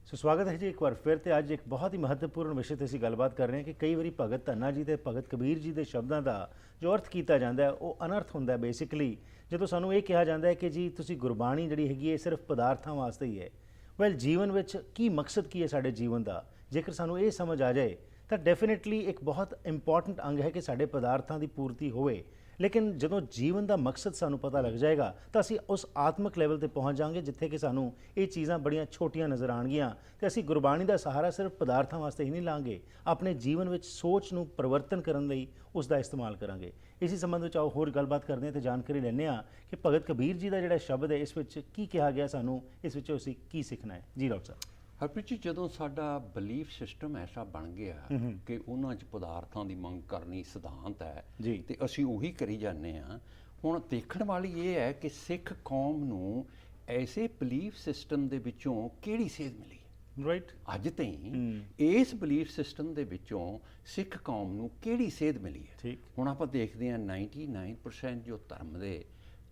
ਸੋ ਸਵਾਗਤ ਹੈ ਜੀ ਇੱਕ ਵਾਰ ਫਿਰ। ਤੇ ਅੱਜ ਇੱਕ ਬਹੁਤ ਹੀ ਮਹੱਤਵਪੂਰਨ ਵਿਸ਼ੇ ਤੇ ਅਸੀਂ ਗੱਲਬਾਤ ਕਰ ਰਹੇ ਹਾਂ ਕਿ ਕਈ ਵਾਰੀ ਭਗਤ ਧੰਨਾ ਜੀ ਤੇ ਭਗਤ ਕਬੀਰ ਜੀ ਦੇ ਸ਼ਬਦਾਂ ਦਾ ਜੋ ਅਰਥ ਕੀਤਾ ਜਾਂਦਾ ਹੈ ਉਹ ਅਨਰਥ ਹੁੰਦਾ ਹੈ। ਬੇਸਿਕਲੀ ਜਦੋਂ ਸਾਨੂੰ ਇਹ ਕਿਹਾ ਜਾਂਦਾ ਹੈ ਕਿ ਜੀ ਤੁਸੀਂ ਗੁਰਬਾਣੀ ਜਿਹੜੀ ਹੈਗੀ ਹੈ ਸਿਰਫ ਪਦਾਰਥਾਂ ਵਾਸਤੇ ਹੀ ਹੈ। ਵੈਲ ਜੀਵਨ ਵਿੱਚ ਕੀ ਮਕਸਦ ਕੀ ਹੈ ਸਾਡੇ ਜੀਵਨ ਦਾ, ਜੇਕਰ ਸਾਨੂੰ ਇਹ ਸਮਝ ਆ ਜਾਏ ਤਾਂ ਡੈਫੀਨੇਟਲੀ ਇੱਕ ਬਹੁਤ ਇੰਪੋਰਟੈਂਟ ਅੰਗ ਹੈ ਕਿ ਸਾਡੇ ਪਦਾਰਥਾਂ ਦੀ ਪੂਰਤੀ ਹੋਵੇ। ਲੇਕਿਨ ਜਦੋਂ ਜੀਵਨ ਦਾ ਮਕਸਦ ਸਾਨੂੰ ਪਤਾ ਲੱਗ ਜਾਏਗਾ ਤਾਂ ਅਸੀਂ ਉਸ ਆਤਮਿਕ ਲੈਵਲ ਤੇ ਪਹੁੰਚ ਜਾਵਾਂਗੇ ਜਿੱਥੇ ਕਿ ਸਾਨੂੰ ਇਹ ਚੀਜ਼ਾਂ ਬੜੀਆਂ ਛੋਟੀਆਂ ਨਜ਼ਰ ਆਉਣਗੀਆਂ, ਤੇ ਅਸੀਂ ਗੁਰਬਾਣੀ ਦਾ ਸਹਾਰਾ ਸਿਰਫ ਪਦਾਰਥਾਂ ਵਾਸਤੇ ਹੀ ਨਹੀਂ ਲਾਂਗੇ, ਆਪਣੇ ਜੀਵਨ ਵਿੱਚ ਸੋਚ ਨੂੰ ਪਰਿਵਰਤਨ ਕਰਨ ਲਈ ਉਸ ਦਾ ਇਸਤੇਮਾਲ ਕਰਾਂਗੇ। ਇਸੇ ਸੰਬੰਧ ਵਿੱਚ ਆਓ ਹੋਰ ਗੱਲਬਾਤ ਕਰਦੇ ਹਾਂ ਤੇ ਜਾਣਕਾਰੀ ਲੈਂਦੇ ਹਾਂ ਕਿ ਭਗਤ ਕਬੀਰ ਜੀ ਦਾ ਜਿਹੜਾ ਸ਼ਬਦ ਹੈ ਇਸ ਵਿੱਚ ਕੀ ਕਿਹਾ ਗਿਆ, ਸਾਨੂੰ ਇਸ ਵਿੱਚੋਂ ਅਸੀਂ ਕੀ ਸਿੱਖਣਾ ਹੈ। ਜੀ ਡਾਕਟਰ ਸਾਹਿਬ। ਹਰਪ੍ਰੀਤ ਜੀ, ਜਦੋਂ ਸਾਡਾ ਬਲੀਫ ਸਿਸਟਮ ਐਸਾ ਬਣ ਗਿਆ ਕਿ ਉਹਨਾਂ 'ਚ ਪਦਾਰਥਾਂ ਦੀ ਮੰਗ ਕਰਨੀ ਸਿਧਾਂਤ ਹੈ ਜੀ, ਤੇ ਅਸੀਂ ਉਹੀ ਕਰੀ ਜਾਂਦੇ ਹਾਂ। ਹੁਣ ਦੇਖਣ ਵਾਲੀ ਇਹ ਹੈ ਕਿ ਸਿੱਖ ਕੌਮ ਨੂੰ ਐਸੇ ਬਲੀਫ ਸਿਸਟਮ ਦੇ ਵਿੱਚੋਂ ਕਿਹੜੀ ਸੇਧ ਮਿਲੀ ਰਾਈਟ। ਅੱਜ ਤਾਈਂ ਇਸ ਬਲੀਫ ਸਿਸਟਮ ਦੇ ਵਿੱਚੋਂ ਸਿੱਖ ਕੌਮ ਨੂੰ ਕਿਹੜੀ ਸੇਧ ਮਿਲੀ ਹੈ। ਠੀਕ। ਹੁਣ ਆਪਾਂ ਦੇਖਦੇ ਹਾਂ 99% ਜੋ ਧਰਮ ਦੇ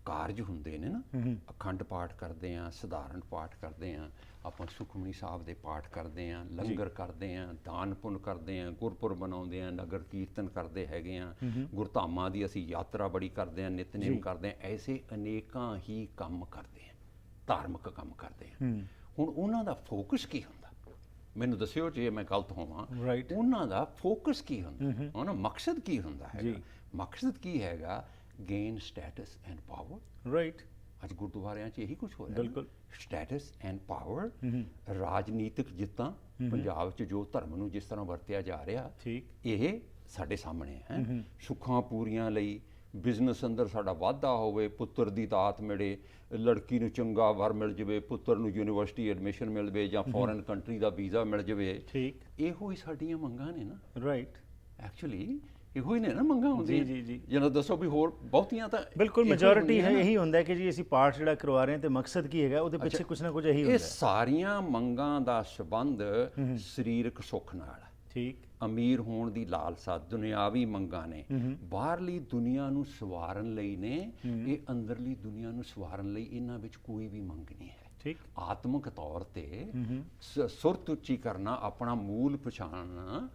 ਕਾਰਜ ਹੁੰਦੇ ਨੇ ਨਾ, ਅਖੰਡ ਪਾਠ ਕਰਦੇ ਹਾਂ, ਸਧਾਰਨ ਪਾਠ ਕਰਦੇ ਹਾਂ, ਆਪਾਂ ਸੁਖਮਨੀ ਸਾਹਿਬ ਦੇ ਪਾਠ ਕਰਦੇ ਹਾਂ, ਲੰਗਰ ਕਰਦੇ ਹਾਂ, ਦਾਨ ਪੁੰਨ ਕਰਦੇ ਹਾਂ, ਗੁਰਪੁਰਬ ਮਨਾਉਂਦੇ ਹਾਂ, ਨਗਰ ਕੀਰਤਨ ਕਰਦੇ ਹੈਗੇ ਹਾਂ, ਗੁਰਧਾਮਾਂ ਦੀ ਅਸੀਂ ਯਾਤਰਾ ਬੜੀ ਕਰਦੇ ਹਾਂ, ਨਿਤਨੇਮ ਕਰਦੇ ਹਾਂ, ਐਸੇ ਅਨੇਕਾਂ ਹੀ ਕੰਮ ਕਰਦੇ ਹਾਂ, ਧਾਰਮਿਕ ਕੰਮ ਕਰਦੇ ਹਾਂ। ਹੁਣ ਉਹਨਾਂ ਦਾ ਫੋਕਸ ਕੀ ਹੁੰਦਾ, ਮੈਨੂੰ ਦੱਸਿਓ ਜੇ ਮੈਂ ਗਲਤ ਹੋਵਾਂ। ਉਹਨਾਂ ਦਾ ਫੋਕਸ ਕੀ ਹੁੰਦਾ, ਉਹਨਾਂ ਮਕਸਦ ਕੀ ਹੁੰਦਾ ਹੈਗਾ? ਮਕਸਦ ਕੀ ਹੈਗਾ? Gain status and power. Right. ਅੱਜ ਗੁਰਦੁਆਰਿਆਂ 'ਚ ਇਹੀ ਕੁਝ ਹੋ ਰਿਹਾ। ਬਿਲਕੁਲ। ਸਟੇਟਸ ਐਂਡ ਪਾਵਰ, ਰਾਜਨੀਤਿਕ ਜਿੱਤਾਂ, ਪੰਜਾਬ 'ਚ ਜੋ ਧਰਮ ਨੂੰ ਜਿਸ ਤਰ੍ਹਾਂ ਵਰਤਿਆ ਜਾ ਰਿਹਾ, ਠੀਕ, ਇਹ ਸਾਡੇ ਸਾਹਮਣੇ ਹੈ। ਸੁੱਖਾਂ ਪੂਰੀਆਂ ਲਈ, ਬਿਜ਼ਨਸ ਅੰਦਰ ਸਾਡਾ ਵਾਧਾ ਹੋਵੇ, ਪੁੱਤਰ ਦੀ ਦਾਤ ਮਿਲੇ, ਲੜਕੀ ਨੂੰ ਚੰਗਾ ਵਰ ਮਿਲ ਜਾਵੇ, ਪੁੱਤਰ ਨੂੰ ਯੂਨੀਵਰਸਿਟੀ ਐਡਮਿਸ਼ਨ ਮਿਲ ਜਾਵੇ ਜਾਂ ਫੋਰਨ ਕੰਟਰੀ ਦਾ ਵੀਜ਼ਾ ਮਿਲ ਜਾਵੇ। ਠੀਕ। ਇਹੋ ਹੀ ਸਾਡੀਆਂ ਮੰਗਾਂ ਨੇ ਨਾ। ਰਾਈਟ। ਐਕਚੁਅਲੀ ਇਹੋ ਹੀ ਨੇ ਨਾ ਮੰਗਾਂ ਹੁੰਦੀਆਂ। ਜੀ ਜੀ। ਜਦੋਂ ਦੱਸੋ ਵੀ ਹੋਰ ਬਹੁਤੀਆਂ ਤਾਂ ਬਿਲਕੁਲ ਮੈਜੋਰਿਟੀ ਹੈ ਇਹੀ ਹੁੰਦਾ ਕਿ ਜੀ ਅਸੀਂ ਪਾਠ ਜਿਹੜਾ ਕਰਵਾ ਰਹੇ ਹਾਂ ਤੇ ਮਕਸਦ ਕੀ ਹੈਗਾ, ਉਹਦੇ ਪਿੱਛੇ ਕੁਝ ਨਾ ਕੁਝ ਇਹੀ ਹੁੰਦਾ। ਇਹ ਸਾਰੀਆਂ ਮੰਗਾਂ ਦਾ ਸੰਬੰਧ ਸਰੀਰਕ ਸੁੱਖ ਨਾਲ ਹੈ। ਠੀਕ। ਅਮੀਰ ਹੋਣ ਦੀ ਲਾਲਸਾ, ਦੁਨਿਆਵੀ ਮੰਗਾਂ ਨੇ, ਬਾਹਰਲੀ ਦੁਨੀਆ ਨੂੰ ਸਵਾਰਨ ਲਈ ਨੇ, ਇਹ ਅੰਦਰਲੀ ਦੁਨੀਆ ਨੂੰ ਸਵਾਰਨ ਲਈ ਇਹਨਾਂ ਵਿੱਚ ਕੋਈ ਵੀ ਮੰਗ ਨਹੀਂ ਹੈ। ਠੀਕ। ਆਤਮਿਕ ਤੌਰ ਤੇ ਸੁਰਤ ਉੱਚੀ ਕਰਨਾ, ਆਪਣਾ ਮੂਲ ਪਛਾਣਨਾ,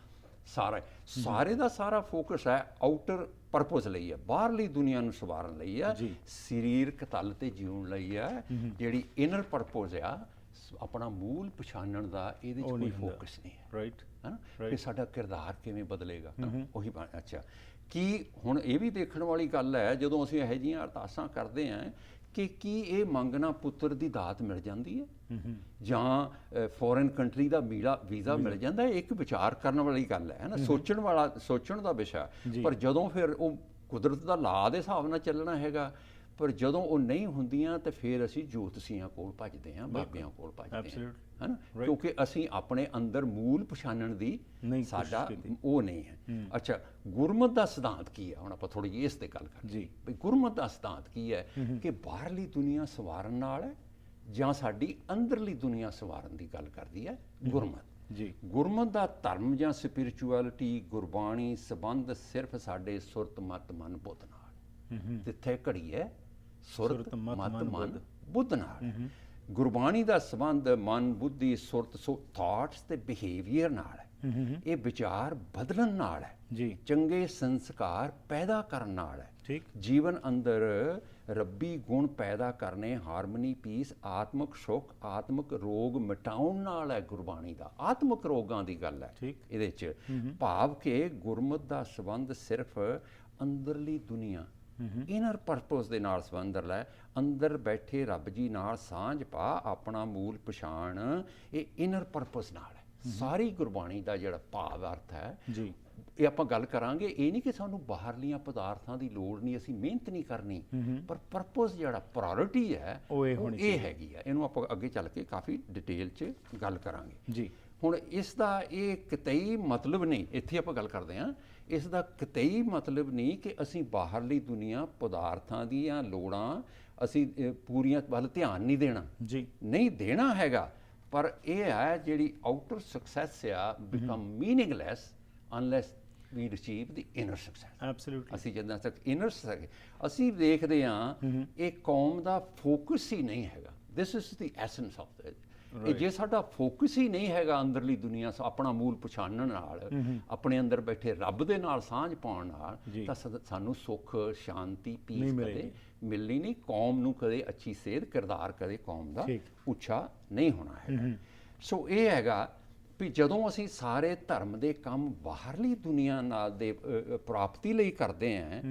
ਸਾਰੇ ਦਾ ਸਾਰਾ ਫੋਕਸ ਹੈ ਆਊਟਰ ਪਰਪਸ ਲਈ ਹੈ, ਬਾਹਰਲੀ ਦੁਨੀਆ ਨੂੰ ਸਵਾਰਨ ਲਈ ਹੈ, ਸਰੀਰਕ ਤਲ ਤੇ ਜਿਉਣ ਲਈ ਹੈ। ਜਿਹੜੀ ਇਨਰ ਪਰਪਸ ਆ ਆਪਣਾ ਮੂਲ ਪਛਾਣਨ ਦਾ, ਇਹਦੇ 'ਚ ਕੋਈ ਫੋਕਸ ਨਹੀਂ ਹੈ। ਰਾਈਟ। ਹੈ ਨਾ? ਕਿ ਸਾਡਾ ਕਿਰਦਾਰ ਕਿਵੇਂ ਬਦਲੇਗਾ, ਉਹੀ ਅੱਛਾ। ਕੀ ਹੁਣ ਇਹ ਵੀ ਦੇਖਣ ਵਾਲੀ ਗੱਲ ਹੈ ਜਦੋਂ ਅਸੀਂ ਇਹੋ ਜਿਹੀਆਂ ਅਰਦਾਸਾਂ ਕਰਦੇ ਹਾਂ ਕਿ ਕੀ ਇਹ ਮੰਗਣਾ ਪੁੱਤਰ ਦੀ ਦਾਤ ਮਿਲ ਜਾਂਦੀ ਹੈ ਜਾਂ ਫੋਰਨ ਕੰਟਰੀ ਦਾ ਵੀਜ਼ਾ ਮਿਲ ਜਾਂਦਾ ਹੈ? ਇੱਕ ਵਿਚਾਰ ਕਰਨ ਵਾਲੀ ਗੱਲ ਹੈ ਨਾ, ਸੋਚਣ ਦਾ ਵਿਸ਼ਾ। ਪਰ ਜਦੋਂ ਫਿਰ ਉਹ ਕੁਦਰਤ ਦਾ ਲਾਅ ਦੇ ਹਿਸਾਬ ਨਾਲ ਚੱਲਣਾ ਹੈਗਾ, ਪਰ ਜਦੋਂ ਉਹ ਨਹੀਂ ਹੁੰਦੀਆਂ ਤਾਂ ਫਿਰ ਅਸੀਂ ਜੋਤਸ਼ੀਆਂ ਕੋਲ ਭੱਜਦੇ ਹਾਂ, ਬਾਬਿਆਂ ਕੋਲ ਭੱਜਦੇ ਹਾਂ, ਹੈ ਨਾ? ਕਿਉਂਕਿ ਅਸੀਂ ਆਪਣੇ ਅੰਦਰ ਮੂਲ ਪਛਾਣਨ ਦੀ ਸਾਡਾ ਉਹ ਨਹੀਂ ਹੈ। ਅੱਛਾ, ਗੁਰਮਤਿ ਦਾ ਸਿਧਾਂਤ ਕੀ ਹੈ? ਹੁਣ ਆਪਾਂ ਥੋੜੀ ਜਿਹੀ ਇਸ ਤੇ ਗੱਲ ਕਰਦੇ ਹਾਂ ਵੀ ਗੁਰਮਤਿ ਦਾ ਸਿਧਾਂਤ ਕੀ ਹੈ, ਕਿ ਬਾਹਰਲੀ ਦੁਨੀਆ ਸਵਾਰਨ ਨਾਲ ਹੈ ਜਾਂ ਸਾਡੀ ਅੰਦਰਲੀ ਦੁਨੀਆ ਸਵਾਰਨ ਦੀ ਗੱਲ ਕਰਦੀ ਹੈ ਗੁਰਮਤਿ। ਜੀ। ਗੁਰਮਤਿ ਦਾ ਧਰਮ ਜਾਂ ਸਪਿਰਿਚੁਅਲਿਟੀ, ਗੁਰਬਾਣੀ ਸੰਬੰਧ ਸਿਰਫ ਸਾਡੇ ਸੁਰਤ ਮਤ ਮਨ ਬੁੱਧ ਨਾਲ। ਜਿੱਥੇ ਘੜੀ ਹੈ ਸੁਰਤ ਮਤ ਮਨ ਬੁੱਧ ਨਾਲ। ਗੁਰਬਾਣੀ ਦਾ ਸੰਬੰਧ ਮਨ, ਬੁੱਧੀ, ਸੁਰਤ, ਥਾਟਸ ਤੇ ਬਿਹੇਵੀਅਰ ਨਾਲ ਹੈ। ਇਹ ਵਿਚਾਰ ਬਦਲਣ ਨਾਲ ਹੈ। ਜੀ। ਚੰਗੇ ਸੰਸਕਾਰ ਪੈਦਾ ਕਰਨ ਨਾਲ ਹੈ। ਠੀਕ। ਜੀਵਨ ਅੰਦਰ ਰੱਬੀ ਗੁਣ ਪੈਦਾ ਕਰਨੇ, ਹਾਰਮਨੀ, ਪੀਸ, ਆਤਮਿਕ ਸੁੱਖ, ਆਤਮਿਕ ਰੋਗ ਮਿਟਾਉਣ ਨਾਲ ਹੈ ਗੁਰਬਾਣੀ ਦਾ। ਆਤਮਿਕ ਰੋਗਾਂ ਦੀ ਗੱਲ ਹੈ ਇਹਦੇ 'ਚ। ਭਾਵ ਕਿ ਗੁਰਮਤਿ ਦਾ ਸੰਬੰਧ ਸਿਰਫ ਅੰਦਰਲੀ ਦੁਨੀਆ, ਇਨਰ ਪਰਪਸ ਦੇ ਨਾਲ ਸੰਬੰਧ ਲੈ। ਅੰਦਰ ਬੈਠੇ ਰੱਬ ਜੀ ਨਾਲ ਸਾਂਝ ਪਾ, ਆਪਣਾ ਮੂਲ ਪਛਾਣ, ਇਹ ਇਨਰ ਪਰਪਸ ਨਾਲ ਹੈ। ਸਾਰੀ ਗੁਰਬਾਣੀ ਦਾ ਜਿਹੜਾ ਭਾਵ ਅਰਥ ਹੈ ਜੀ, ਇਹ ਆਪਾਂ ਗੱਲ ਕਰਾਂਗੇ। ਇਹ ਨਹੀਂ ਕਿ ਸਾਨੂੰ ਬਾਹਰਲੀਆਂ ਪਦਾਰਥਾਂ ਦੀ ਲੋੜ ਨਹੀਂ, ਅਸੀਂ ਮਿਹਨਤ ਨਹੀਂ ਕਰਨੀ, ਪਰ ਪਰਪਸ ਜਿਹੜਾ ਪ੍ਰਾਇੋਰਟੀ ਹੈ ਉਹ ਇਹ ਹੈਗੀ ਆ। ਇਹਨੂੰ ਆਪਾਂ ਅੱਗੇ ਚੱਲ ਕੇ ਕਾਫੀ ਡਿਟੇਲ 'ਚ ਗੱਲ ਕਰਾਂਗੇ ਜੀ। ਹੁਣ ਇਸ ਦਾ ਇਹ ਕਿਤਈ ਮਤਲਬ ਨਹੀਂ, ਇੱਥੇ ਆਪਾਂ ਗੱਲ ਕਰਦੇ ਹਾਂ, ਇਸ ਦਾ ਕਿਤਈ ਮਤਲਬ ਨਹੀਂ ਕਿ ਅਸੀਂ ਬਾਹਰਲੀ ਦੁਨੀਆ, ਪਦਾਰਥਾਂ ਦੀਆਂ ਲੋੜਾਂ ਅਸੀਂ ਪੂਰੀਆਂ ਵੱਲ ਧਿਆਨ ਨਹੀਂ ਦੇਣਾ ਜੀ, ਨਹੀਂ ਦੇਣਾ ਹੈਗਾ। ਪਰ ਇਹ ਹੈ ਜਿਹੜੀ ਆਊਟਰ ਸਕਸੈਸ ਆ ਬਿਕਮ ਮੀਨਿੰਗਲੈਸ ਅਨਲੈਸ ਵੀ ਰਿਸੀਵ ਦੀ ਇਨਰ ਸਕਸੈਸ। ਐਬਸੋਲੂਟਲੀ। ਅਸੀਂ ਜਿੱਦਾਂ ਤੱਕ ਇਨਰ ਅਸੀਂ ਦੇਖਦੇ ਹਾਂ, ਇਹ ਕੌਮ ਦਾ ਫੋਕਸ ਹੀ ਨਹੀਂ ਹੈਗਾ। This is the essence of it. ਇਹ ਜੇ ਸਾਡਾ ਫੋਕਸ ਹੀ ਨਹੀਂ ਹੈਗਾ ਅੰਦਰਲੀ ਦੁਨੀਆ, ਆਪਣਾ ਮੂਲ ਪਛਾਣਨ ਨਾਲ, ਆਪਣੇ ਅੰਦਰ ਬੈਠੇ ਰੱਬ ਦੇ ਨਾਲ ਸਾਂਝ ਪਾਉਣ ਨਾਲ, ਤਾਂ ਸਾਨੂੰ ਸੁੱਖ, ਸ਼ਾਂਤੀ, ਪੀਸ ਕਦੇ ਮਿਲਣੀ ਨਹੀਂ। ਕੌਮ ਨੂੰ ਕਦੇ ਅੱਛੀ ਸੇਧ, ਕਿਰਦਾਰ ਕਦੇ ਕੌਮ ਦਾ ਉੱਚਾ ਨਹੀਂ ਹੋਣਾ ਹੈ। ਸੋ ਇਹ ਹੈਗਾ ਵੀ ਜਦੋਂ ਅਸੀਂ ਸਾਰੇ ਧਰਮ ਦੇ ਕੰਮ ਬਾਹਰਲੀ ਦੁਨੀਆ ਨਾਲ ਦੇ ਪ੍ਰਾਪਤੀ ਲਈ ਕਰਦੇ ਹਾਂ,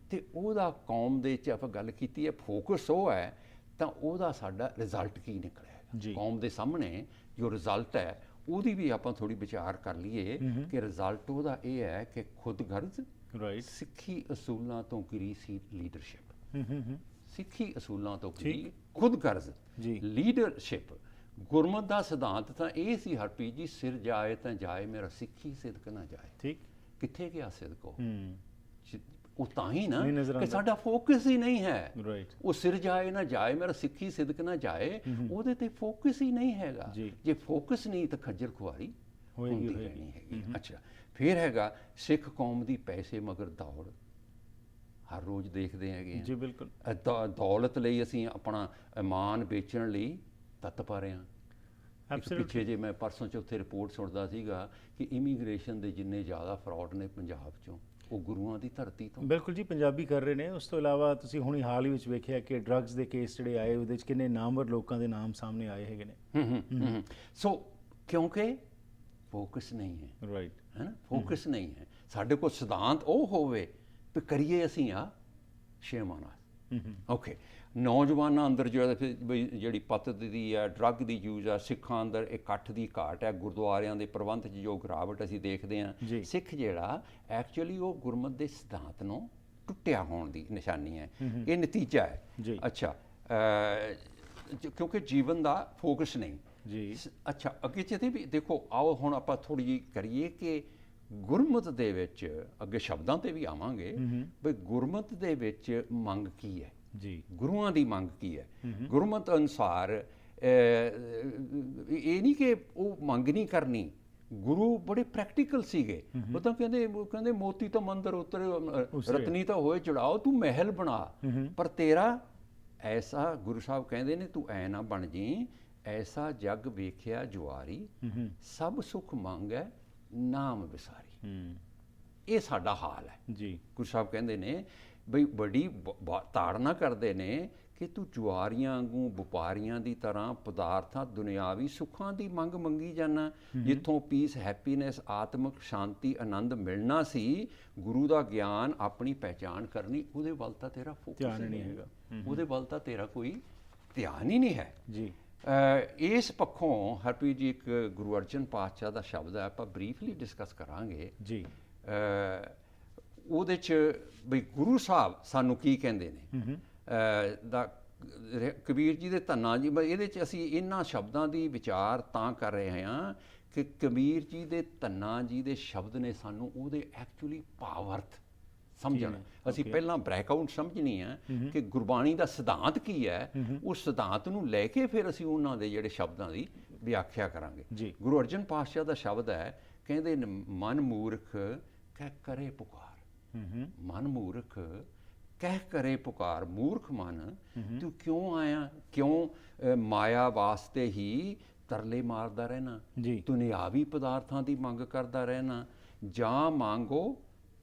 ਤੇ ਉਹਦਾ ਕੌਮ ਦੇ 'ਚ ਆਪਾਂ ਗੱਲ ਕੀਤੀ ਹੈ, ਫੋਕਸ ਉਹ ਹੈ, ਤਾਂ ਉਹਦਾ ਸਾਡਾ ਰਿਜ਼ਲਟ ਕੀ ਨਿਕਲਿਆ ਕੌਮ ਦੇ ਸਾਹਮਣੇ ਜੋ ਰਿਜ਼ਲਟ ਹੈ, ਉਹਦੀ ਵੀ ਆਪਾਂ ਥੋੜੀ ਵਿਚਾਰ ਕਰ ਲਈਏ ਕਿ ਰਿਜ਼ਲਟ ਉਹਦਾ ਇਹ ਹੈ ਕਿ ਖੁਦਗਰਜ਼, ਸਿੱਖੀ ਅਸੂਲਾਂ ਤੋਂ ਗਿਰੀ ਸੀ ਲੀਡਰਸ਼ਿਪ। ਸਿੱਖੀ ਅਸੂਲਾਂ ਤੋਂ ਗਿਰੀ ਖੁਦਗਰਜ਼ ਲੀਡਰਸ਼ਿਪ। ਗੁਰਮਤਿ ਦਾ ਸਿਧਾਂਤ ਤਾਂ ਇਹ ਸੀ ਹਰਪ੍ਰੀਤ ਜੀ, ਸਿਰ ਜਾਏ ਤਾਂ ਜਾਏ ਮੇਰਾ, ਸਿੱਖੀ ਸਿਦਕ ਨਾ ਜਾਏ। ਠੀਕ, ਕਿੱਥੇ ਗਿਆ ਸਿਦਕ? ਉਹ ਤਾਂ ਹੀ ਨਾ ਕਿ ਸਾਡਾ ਫੋਕਸ ਹੀ ਨਹੀਂ ਹੈ। ਉਹ ਸਿਰ ਜਾਏ ਨਾ ਜਾਏ ਮੇਰਾ, ਸਿੱਖੀ ਸਿਦਕ ਨਾ ਜਾਏ, ਉਹਦੇ ਤੇ ਫੋਕਸ ਹੀ ਨਹੀਂ ਹੈਗਾ। ਜੇ ਫੋਕਸ ਨਹੀਂ ਤਾਂ ਖੱਜਲ ਖੁਆਰੀ ਹੁੰਦੀ ਰਹਿਣੀ ਹੈਗੀ। ਅੱਛਾ, ਫਿਰ ਹੈਗਾ ਸਿੱਖ ਕੌਮ ਦੀ ਪੈਸੇ ਮਗਰ ਦੌੜ। ਹਰ ਰੋਜ਼ ਦੇਖਦੇ ਹੈਗੇ ਜੀ, ਬਿਲਕੁਲ। ਦੌਲਤ ਲਈ ਅਸੀਂ ਆਪਣਾ ਇਮਾਨ ਵੇਚਣ ਲਈ ਤਤਪਰ ਰਹੇ ਹਾਂ। ਪਿੱਛੇ ਜੇ ਮੈਂ ਪਰਸੋਂ ਚੌਥੇ ਰਿਪੋਰਟ ਸੁਣਦਾ ਸੀਗਾ ਕਿ ਇਮੀਗ੍ਰੇਸ਼ਨ ਦੇ ਜਿੰਨੇ ਜ਼ਿਆਦਾ ਫਰਾਡ ਨੇ ਪੰਜਾਬ 'ਚੋਂ, ਉਹ ਗੁਰੂਆਂ ਦੀ ਧਰਤੀ ਤੋਂ। ਬਿਲਕੁਲ ਜੀ, ਪੰਜਾਬੀ ਕਰ ਰਹੇ ਨੇ। ਉਸ ਤੋਂ ਇਲਾਵਾ ਤੁਸੀਂ ਹੁਣੀ ਹਾਲ ਹੀ ਵਿੱਚ ਵੇਖਿਆ ਕਿ ਡਰੱਗਸ ਦੇ ਕੇਸ ਜਿਹੜੇ ਆਏ, ਉਹਦੇ 'ਚ ਕਿੰਨੇ ਨਾਮਵਰ ਲੋਕਾਂ ਦੇ ਨਾਮ ਸਾਹਮਣੇ ਆਏ ਹੈਗੇ ਨੇ। ਸੋ ਕਿਉਂਕਿ ਫੋਕਸ ਨਹੀਂ ਹੈ, ਰਾਈਟ, ਹੈ ਨਾ, ਫੋਕਸ ਨਹੀਂ ਹੈ। ਸਾਡੇ ਕੋਲ ਸਿਧਾਂਤ ਉਹ ਹੋਵੇ ਵੀ ਕਰੀਏ ਅਸੀਂ ਆ ਛੇਵਾਂ ਨਾਲ। ਓਕੇ, ਨੌਜਵਾਨਾਂ ਅੰਦਰ ਜਿਹੜੀ ਪੱਤ ਦੀ ਹੈ, ਡਰੱਗ ਦੀ ਯੂਜ਼ ਆ, ਸਿੱਖਾਂ ਅੰਦਰ ਇਕੱਠ ਦੀ ਘਾਟ ਹੈ, ਗੁਰਦੁਆਰਿਆਂ ਦੇ ਪ੍ਰਬੰਧ 'ਚ ਜੋ ਗਿਰਾਵਟ ਅਸੀਂ ਦੇਖਦੇ ਹਾਂ। ਸਿੱਖ ਜਿਹੜਾ ਐਕਚੁਅਲੀ ਉਹ ਗੁਰਮਤਿ ਦੇ ਸਿਧਾਂਤ ਨੂੰ ਟੁੱਟਿਆ ਹੋਣ ਦੀ ਨਿਸ਼ਾਨੀ ਹੈ। ਇਹ ਨਤੀਜਾ ਹੈ। ਅੱਛਾ, ਕਿਉਂਕਿ ਜੀਵਨ ਦਾ ਫੋਕਸ ਨਹੀਂ ਜੀ। ਅੱਛਾ, ਅੱਗੇ ਜਿਹਦੇ ਵੀ ਦੇਖੋ, ਆਓ ਹੁਣ ਆਪਾਂ ਥੋੜ੍ਹੀ ਜਿਹੀ ਕਰੀਏ ਕਿ ਗੁਰਮਤਿ ਦੇ ਵਿੱਚ, ਅੱਗੇ ਸ਼ਬਦਾਂ ਤੇ ਵੀ ਆਵਾਂਗੇ, ਵੀ ਗੁਰਮਤਿ ਦੇ ਵਿੱਚ ਮੰਗ ਕੀ ਹੈ ਜੀ, ਗੁਰੂਆਂ ਦੀ ਮੰਗ ਕੀ ਹੈ। ਗੁਰਮਤਿ ਅਨੁਸਾਰ ਇਹ ਨਹੀਂ ਕਿ ਉਹ ਮੰਗ ਨਹੀਂ ਕਰਨੀ। ਗੁਰੂ ਬੜੇ ਪ੍ਰੈਕਟੀਕਲ ਸੀਗੇ। ਉਹ ਤਾਂ ਕਹਿੰਦੇ ਮੋਤੀ ਤਾਂ ਮੰਦਰ ਉਤਰੇ, ਰਤਨੀ ਤਾਂ ਹੋਏ ਚੜਾਓ, ਤੂੰ ਮਹਿਲ ਬਣਾ, ਪਰ ਤੇਰਾ ਐਸਾ, ਗੁਰੂ ਸਾਹਿਬ ਕਹਿੰਦੇ ਨੇ, ਤੂੰ ਐ ਨਾ ਬਣ ਜੀ, ਐਸਾ ਜਗ ਵੇਖਿਆ ਜੁਆਰੀ, ਸਭ ਸੁਖ ਮੰਗੈ ਨਾਮ ਵਿਸਾਰੀ। ਇਹ ਸਾਡਾ ਹਾਲ ਹੈ ਜੀ। ਗੁਰੂ ਸਾਹਿਬ ਕਹਿੰਦੇ ਨੇ ਬਈ ਬੜੀ ਤਾੜਨਾ ਕਰਦੇ ਨੇ ਕਿ ਤੂੰ ਜੁਆਰੀਆਂ ਵਾਂਗੂ, ਵਪਾਰੀਆਂ ਦੀ ਤਰ੍ਹਾਂ ਪਦਾਰਥਾਂ, ਦੁਨਿਆਵੀ ਸੁੱਖਾਂ ਦੀ ਮੰਗ ਮੰਗੀ ਜਾਣਾ, ਜਿੱਥੋਂ ਪੀਸ, ਹੈਪੀਨੈਸ, ਆਤਮਿਕ ਸ਼ਾਂਤੀ, ਆਨੰਦ ਮਿਲਣਾ ਸੀ, ਗੁਰੂ ਦਾ ਗਿਆਨ, ਆਪਣੀ ਪਹਿਚਾਣ ਕਰਨੀ, ਉਹਦੇ ਵੱਲ ਤਾਂ ਤੇਰਾ ਫੋਕਸ ਨਹੀਂ ਹੈਗਾ, ਉਹਦੇ ਵੱਲ ਤਾਂ ਤੇਰਾ ਕੋਈ ਧਿਆਨ ਹੀ ਨਹੀਂ ਹੈ ਜੀ। ਇਸ ਪੱਖੋਂ ਹਰਪ੍ਰੀਤ ਜੀ, ਇੱਕ ਗੁਰੂ ਅਰਜਨ ਪਾਤਸ਼ਾਹ ਦਾ ਸ਼ਬਦ ਹੈ, ਆਪਾਂ ਬਰੀਫਲੀ ਡਿਸਕਸ ਕਰਾਂਗੇ ਜੀ। ਉਹਦੇ 'ਚ ਬਈ ਗੁਰੂ ਸਾਹਿਬ ਸਾਨੂੰ ਕੀ ਕਹਿੰਦੇ ਨੇ, ਦਾ ਕਬੀਰ ਜੀ ਦੇ ਧੰਨਾ ਜੀ, ਇਹਦੇ 'ਚ ਅਸੀਂ ਇਹਨਾਂ ਸ਼ਬਦਾਂ ਦੀ ਵਿਚਾਰ ਤਾਂ ਕਰ ਰਹੇ ਹਾਂ ਕਿ ਕਬੀਰ ਜੀ ਦੇ ਧੰਨਾ ਜੀ ਦੇ ਸ਼ਬਦ ਨੇ ਸਾਨੂੰ ਉਹਦੇ ਐਕਚੁਅਲੀ ਭਾਵ ਅਰਥ ਸਮਝਣਾ। ਅਸੀਂ ਪਹਿਲਾਂ ਬ੍ਰੈਕਆਊਟ ਸਮਝਣੀ ਹੈ ਕਿ ਗੁਰਬਾਣੀ ਦਾ ਸਿਧਾਂਤ ਕੀ ਹੈ, ਉਸ ਸਿਧਾਂਤ ਨੂੰ ਲੈ ਕੇ ਫਿਰ ਅਸੀਂ ਉਹਨਾਂ ਦੇ ਜਿਹੜੇ ਸ਼ਬਦਾਂ ਦੀ ਵਿਆਖਿਆ ਕਰਾਂਗੇ। ਗੁਰੂ ਅਰਜਨ ਪਾਤਸ਼ਾਹ ਦਾ ਸ਼ਬਦ ਹੈ, ਕਹਿੰਦੇ ਮਨ ਮੂਰਖ ਕਹਿ ਕਰੇ ਪੁਕਾਰ। ਮਨ ਮੂਰਖ ਕਹਿ ਕਰੇ ਪੁਕਾਰ, ਮੂਰਖ ਮਨ ਤੂੰ ਕਿਉਂ ਆਇਆ, ਕਿਉਂ ਮਾਇਆ ਵਾਸਤੇ ਹੀ ਤਰਲੇ ਮਾਰਦਾ ਰਹਿਣਾ, ਦੁਨਿਆਵੀ ਪਦਾਰਥਾਂ ਦੀ ਮੰਗ ਕਰਦਾ ਰਹਿਣਾ। ਜਾਂ ਮੰਗੋ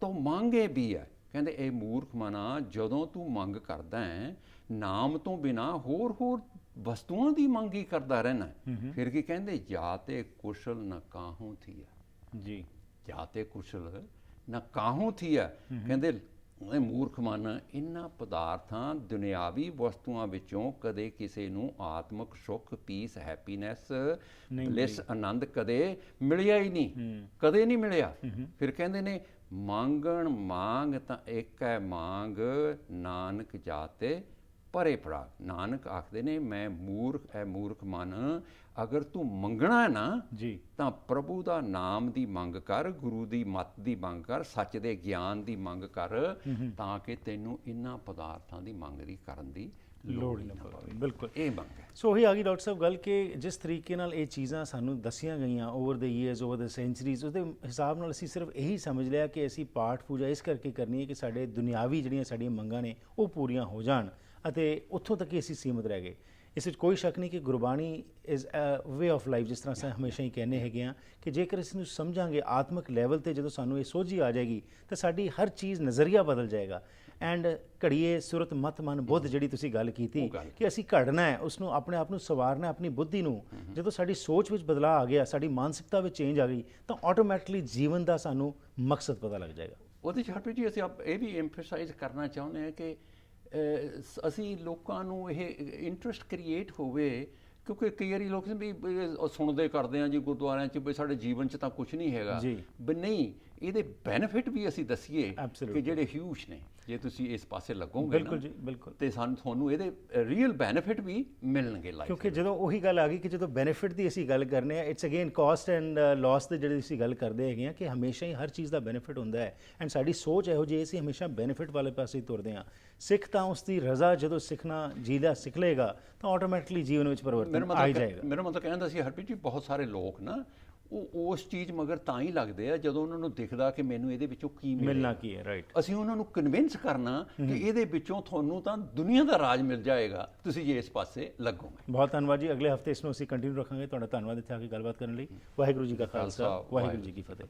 ਤਾਂ ਮੰਗੇ ਵੀ ਹੈ, ਕਹਿੰਦੇ ਇਹ ਮੂਰਖ ਮਨਾ, ਜਦੋਂ ਤੂੰ ਮੰਗ ਕਰਦਾ ਹੈ ਨਾਮ ਤੋਂ ਬਿਨਾ ਹੋਰ ਵਸਤੂਆਂ ਦੀ ਮੰਗ ਹੀ ਕਰਦਾ ਰਹਿਣਾ। ਫਿਰ ਕੀ ਕਹਿੰਦੇ, ਜਾਂ ਤੇ ਕੁਸ਼ਲ ਨਾ ਕਾਹੂ ਥੀਆ ਜੀ, ਜਾਂ ਤੇ ਕੁਸ਼ਲ ਨਾ ਕਾਹੂ ਥੀਆ। ਕਹਿੰਦੇ ਇਹ ਮੂਰਖ ਮਨ, ਇਹਨਾਂ ਪਦਾਰਥਾਂ ਦੁਨਿਆਵੀ ਵਸਤੂਆਂ ਵਿੱਚੋਂ ਕਦੇ ਕਿਸੇ ਨੂੰ ਆਤਮਿਕ ਸੁੱਖ, ਪੀਸ, ਹੈਪੀਨੈਸ, ਬਲਿਸ, ਆਨੰਦ ਕਦੇ ਮਿਲਿਆ ਹੀ ਨਹੀਂ, ਕਦੇ ਨਹੀਂ ਮਿਲਿਆ। ਫਿਰ ਕਹਿੰਦੇ ਨੇ ਮੰਗਣ ਮੰਗ ਤਾਂ ਇੱਕ ਹੈ ਮੰਗ, ਨਾਨਕ ਜਾਤੇ ਪਰੇ ਪ੍ਰਾਗ। ਨਾਨਕ ਆਖਦੇ ਨੇ ਮੈਂ ਮੂਰਖ ਹੈ, ਮੂਰਖ ਮਨ, ਅਗਰ ਤੂੰ ਮੰਗਣਾ ਹੈ ਨਾ ਜੀ, ਤਾਂ ਪ੍ਰਭੂ ਦਾ ਨਾਮ ਦੀ ਮੰਗ ਕਰ, ਗੁਰੂ ਦੀ ਮੱਤ ਦੀ ਮੰਗ ਕਰ, ਸੱਚ ਦੇ ਗਿਆਨ ਦੀ ਮੰਗ ਕਰ, ਤਾਂ ਕਿ ਤੈਨੂੰ ਇਹਨਾਂ ਪਦਾਰਥਾਂ ਦੀ ਮੰਗ ਦੀ ਕਰਨ ਦੀ ਲੋੜ ਹੀ ਨਾ ਪਵੇ। ਬਿਲਕੁਲ ਇਹ ਮੰਗ ਹੈ। ਸੋ ਉਹੀ ਆ ਗਈ ਡਾਕਟਰ ਸਾਹਿਬ ਗੱਲ ਕਿ ਜਿਸ ਤਰੀਕੇ ਨਾਲ ਇਹ ਚੀਜ਼ਾਂ ਸਾਨੂੰ ਦੱਸੀਆਂ ਗਈਆਂ over the years, over the centuries, ਉਹਦੇ ਹਿਸਾਬ ਨਾਲ ਅਸੀਂ ਸਿਰਫ ਇਹੀ ਸਮਝ ਲਿਆ ਕਿ ਅਸੀਂ ਪਾਠ ਪੂਜਾ ਇਸ ਕਰਕੇ ਕਰਨੀ ਹੈ ਕਿ ਸਾਡੇ ਦੁਨਿਆਵੀ ਜਿਹੜੀਆਂ ਸਾਡੀਆਂ ਮੰਗਾਂ ਨੇ ਉਹ ਪੂਰੀਆਂ ਹੋ ਜਾਣ, ਅਤੇ ਉੱਥੋਂ ਤੱਕ ਹੀ ਅਸੀਂ ਸੀਮਿਤ ਰਹਿ ਗਏ। ਇਸ ਵਿੱਚ ਕੋਈ ਸ਼ੱਕ ਨਹੀਂ ਕਿ Gurbani is a way of life, ਜਿਸ ਤਰ੍ਹਾਂ ਅਸੀਂ ਹਮੇਸ਼ਾ ਹੀ ਕਹਿੰਦੇ ਹੈਗੇ ਹਾਂ ਕਿ ਜੇਕਰ ਇਸ ਨੂੰ ਸਮਝਾਂਗੇ ਆਤਮਿਕ ਲੈਵਲ ਤੇ, ਜਦੋਂ ਸਾਨੂੰ ਇਹ ਸੋਝੀ ਆ ਜਾਏਗੀ ਤਾਂ ਸਾਡੀ ਹਰ ਚੀਜ਼ ਨਜ਼ਰੀਆ ਬਦਲ ਜਾਏਗਾ। ਐਂਡ ਘੜੀਏ ਸੁਰਤ ਮਤ ਮਨ ਬੁੱਧ, ਜਿਹੜੀ ਤੁਸੀਂ ਗੱਲ ਕੀਤੀ ਕਿ ਅਸੀਂ ਘੜਨਾ ਹੈ, ਉਸ ਨੂੰ ਆਪਣੇ ਆਪ ਨੂੰ ਸਵਾਰਨਾ, ਆਪਣੀ ਬੁੱਧੀ ਨੂੰ। ਜਦੋਂ ਸਾਡੀ ਸੋਚ ਵਿੱਚ ਬਦਲਾਅ ਆ ਗਿਆ, ਸਾਡੀ ਮਾਨਸਿਕਤਾ ਵਿੱਚ ਚੇਂਜ ਆ ਗਈ, ਤਾਂ ਆਟੋਮੈਟਿਕਲੀ ਜੀਵਨ ਦਾ ਸਾਨੂੰ ਮਕਸਦ ਪਤਾ ਲੱਗ ਜਾਏਗਾ। ਉਹਦੇ 'ਚ ਹਰਪ੍ਰੀਤ ਜੀ ਅਸੀਂ ਇਹ ਵੀ ਐਮਫਸਾਈਜ਼ ਕਰਨਾ ਚਾਹੁੰਦੇ ਹਾਂ ਕਿ ਅਸੀਂ ਲੋਕਾਂ ਨੂੰ ਇਹ ਇੰਟਰਸਟ ਕ੍ਰੀਏਟ ਹੋਵੇ, ਕਿਉਂਕਿ ਕਈ ਵਾਰੀ ਲੋਕ ਵੀ ਸੁਣਦੇ ਕਰਦੇ ਆ ਜੀ ਗੁਰਦੁਆਰਿਆਂ 'ਚ ਵੀ ਸਾਡੇ ਜੀਵਨ 'ਚ ਤਾਂ ਕੁਝ ਨਹੀਂ ਹੈਗਾ, ਵੀ ਨਹੀਂ, ਇਹਦੇ ਬੈਨੀਫਿਟ ਵੀ ਅਸੀਂ ਦੱਸੀਏ ਕਿ ਜਿਹੜੇ ਹਿਊਜ ਨੇ। ਜੇ ਤੁਸੀਂ ਇਸ ਪਾਸੇ ਲੱਗੋਗੇ ਬਿਲਕੁਲ ਜੀ, ਬਿਲਕੁਲ, ਤੇ ਤੁਹਾਨੂੰ ਇਹਦੇ ਰੀਅਲ ਬੈਨੀਫਿਟ ਵੀ ਮਿਲਣਗੇ ਲਾਈਫ। ਕਿਉਂਕਿ ਜਦੋਂ ਉਹੀ ਗੱਲ ਆ ਗਈ ਕਿ ਜਦੋਂ ਬੈਨੀਫਿਟ ਦੀ ਅਸੀਂ ਗੱਲ ਕਰਨੇ ਆ, it's again caste and loss ਦੇ ਜਿਹੜੀ ਅਸੀਂ ਗੱਲ ਕਰਦੇ ਹੈਗੇ ਆ ਕਿ ਹਮੇਸ਼ਾ ਹੀ ਹਰ ਚੀਜ਼ ਦਾ ਬੈਨੀਫਿਟ ਹੁੰਦਾ ਹੈ। ਐਂਡ ਸਾਡੀ ਸੋਚ ਇਹੋ ਜਿਹੀ, ਅਸੀਂ ਹਮੇਸ਼ਾ ਬੈਨੀਫਿਟ ਵਾਲੇ ਪਾਸੇ ਹੀ ਤੁਰਦੇ ਹਾਂ। ਸਿੱਖ ਤਾਂ ਉਸ ਦੀ ਰਜ਼ਾ ਜਦੋਂ ਸਿੱਖਣਾ ਜੀਦਾ ਸਿੱਖ ਲਏਗਾ ਤਾਂ ਆਟੋਮੈਟਿਕਲੀ ਜੀਵਨ ਵਿੱਚ ਪਰਿਵਰਤਨ ਆ ਜਾਏਗਾ। ਮੇਰਾ ਮਤਲਬ ਕਹਿੰਦਾ ਸੀ ਹਰਪ੍ਰੀਤ ਜੀ, ਬਹੁਤ ਸਾਰੇ ਲੋਕ ਨਾ ਉਹ ਉਸ ਚੀਜ਼ ਮਗਰ ਤਾਂ ਹੀ ਲੱਗਦੇ ਆ ਜਦੋਂ ਉਹਨਾਂ ਨੂੰ ਦਿਖਦਾ ਕਿ ਮੈਨੂੰ ਇਹਦੇ ਵਿੱਚੋਂ ਕੀ ਮਿਲਣਾ ਕੀ ਹੈ। ਰਾਈਟ, ਅਸੀਂ ਉਹਨਾਂ ਨੂੰ ਕਨਵਿੰਸ ਕਰਨਾ ਕਿ ਇਹਦੇ ਵਿੱਚੋਂ ਤੁਹਾਨੂੰ ਤਾਂ ਦੁਨੀਆ ਦਾ ਰਾਜ ਮਿਲ ਜਾਏਗਾ, ਤੁਸੀਂ ਜੇ ਇਸ ਪਾਸੇ ਲੱਗੋਗੇ। ਬਹੁਤ ਧੰਨਵਾਦ ਜੀ। ਅਗਲੇ ਹਫਤੇ ਇਸ ਨੂੰ ਅਸੀਂ ਕੰਟੀਨਿਊ ਰੱਖਾਂਗੇ। ਤੁਹਾਡਾ ਧੰਨਵਾਦ ਇੱਥੇ ਆ ਕੇ ਗੱਲਬਾਤ ਕਰਨ ਲਈ। ਵਾਹਿਗੁਰੂ ਜੀ ਕਾ ਖਾਲਸਾ, ਵਾਹਿਗੁਰੂ ਜੀ ਕੀ ਫਤਿਹ।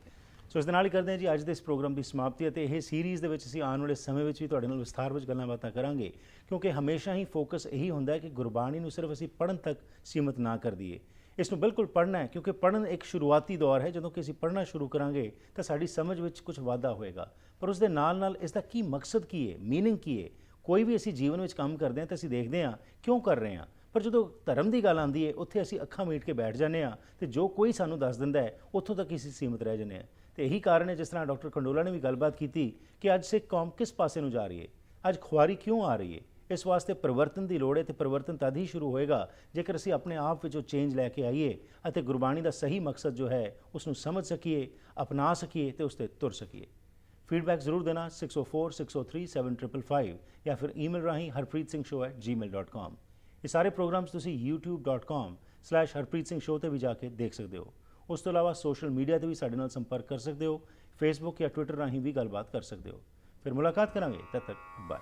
ਸੋ ਇਸ ਦੇ ਨਾਲ ਹੀ ਕਰਦੇ ਹਾਂ ਜੀ ਅੱਜ ਦੇ ਇਸ ਪ੍ਰੋਗਰਾਮ ਦੀ ਸਮਾਪਤੀ, ਅਤੇ ਇਹ ਸੀਰੀਜ਼ ਦੇ ਵਿੱਚ ਅਸੀਂ ਆਉਣ ਵਾਲੇ ਸਮੇਂ ਵਿੱਚ ਵੀ ਤੁਹਾਡੇ ਨਾਲ ਵਿਸਥਾਰ ਵਿੱਚ ਗੱਲਾਂ ਬਾਤਾਂ ਕਰਾਂਗੇ, ਕਿਉਂਕਿ ਹਮੇਸ਼ਾ ਹੀ ਫੋਕਸ ਇਹੀ ਹੁੰਦਾ ਹੈ ਕਿ ਗੁਰਬਾਣੀ ਨੂੰ ਸਿਰਫ ਅਸੀਂ ਪੜ੍ਹਨ ਤੱਕ ਸੀਮਿਤ ਨਾ ਕਰ ਦਈਏ। ਇਸ ਨੂੰ ਬਿਲਕੁਲ ਪੜ੍ਹਨਾ ਹੈ, ਕਿਉਂਕਿ ਪੜ੍ਹਨ ਇੱਕ ਸ਼ੁਰੂਆਤੀ ਦੌਰ ਹੈ। ਜਦੋਂ ਕਿ ਅਸੀਂ ਪੜ੍ਹਨਾ ਸ਼ੁਰੂ ਕਰਾਂਗੇ ਤਾਂ ਸਾਡੀ ਸਮਝ ਵਿੱਚ ਕੁਝ ਵਾਧਾ ਹੋਏਗਾ, ਪਰ ਉਸ ਦੇ ਨਾਲ ਨਾਲ ਇਸ ਦਾ ਕੀ ਮਕਸਦ ਕੀ ਹੈ, ਮੀਨਿੰਗ ਕੀ ਹੈ। ਕੋਈ ਵੀ ਅਸੀਂ ਜੀਵਨ ਵਿੱਚ ਕੰਮ ਕਰਦੇ ਹਾਂ ਤਾਂ ਅਸੀਂ ਦੇਖਦੇ ਹਾਂ ਕਿਉਂ ਕਰ ਰਹੇ ਹਾਂ, ਪਰ ਜਦੋਂ ਧਰਮ ਦੀ ਗੱਲ ਆਉਂਦੀ ਹੈ ਉੱਥੇ ਅਸੀਂ ਅੱਖਾਂ ਮੀਟ ਕੇ ਬੈਠ ਜਾਂਦੇ ਹਾਂ, ਤੇ ਜੋ ਕੋਈ ਸਾਨੂੰ ਦੱਸ ਦਿੰਦਾ ਹੈ ਉੱਥੋਂ ਤੱਕ ਅਸੀਂ ਸੀਮਿਤ ਰਹਿ ਜਾਂਦੇ ਹਾਂ। ਤੇ ਇਹੀ ਕਾਰਨ ਹੈ, ਜਿਸ ਤਰ੍ਹਾਂ ਡਾਕਟਰ ਖੰਡੋਲਾ ਨੇ ਵੀ ਗੱਲਬਾਤ ਕੀਤੀ ਕਿ ਅੱਜ ਸਿੱਖ ਕੌਮ ਕਿਸ ਪਾਸੇ ਨੂੰ ਜਾ ਰਹੀ ਹੈ, ਅੱਜ ਖੁਆਰੀ ਕਿਉਂ ਆ ਰਹੀ ਹੈ। ਇਸ ਵਾਸਤੇ ਪਰਿਵਰਤਨ ਦੀ ਲੋੜ ਹੈ, ਤੇ ਪਰਿਵਰਤਨ ਤਦ ਹੀ ਸ਼ੁਰੂ ਹੋਏਗਾ ਜੇਕਰ ਅਸੀਂ ਆਪਣੇ ਆਪ ਵਿੱਚੋਂ ਚੇਂਜ ਲੈ ਕੇ ਆਈਏ ਅਤੇ ਗੁਰਬਾਣੀ ਦਾ ਸਹੀ ਮਕਸਦ ਜੋ ਹੈ ਉਸ ਨੂੰ ਸਮਝ ਸਕੀਏ, ਅਪਣਾ ਸਕੀਏ ਤੇ ਉਸ ਤੇ ਤੁਰ ਸਕੀਏ। ਫੀਡਬੈਕ ਜ਼ਰੂਰ ਦੇਣਾ 6046037555 ਜਾਂ ਫਿਰ ਈਮੇਲ ਰਾਹੀਂ harpreetsingh@gmail.com। ਇਹ ਸਾਰੇ ਪ੍ਰੋਗਰਾਮਸ ਤੁਸੀਂ youtube.com/harpreetsingh ਤੇ ਵੀ ਜਾ ਕੇ ਦੇਖ ਸਕਦੇ ਹੋ। ਉਸ ਤੋਂ ਇਲਾਵਾ ਸੋਸ਼ਲ ਮੀਡੀਆ ਤੇ ਵੀ ਸਾਡੇ ਨਾਲ ਸੰਪਰਕ ਕਰ ਸਕਦੇ ਹੋ, ਫੇਸਬੁੱਕ ਜਾਂ ਟਵਿੱਟਰ ਰਾਹੀਂ ਵੀ ਗੱਲਬਾਤ ਕਰ ਸਕਦੇ ਹੋ। ਫਿਰ ਮੁਲਾਕਾਤ ਕਰਾਂਗੇ, ਤਦ ਤੱਕ ਬਾਏ।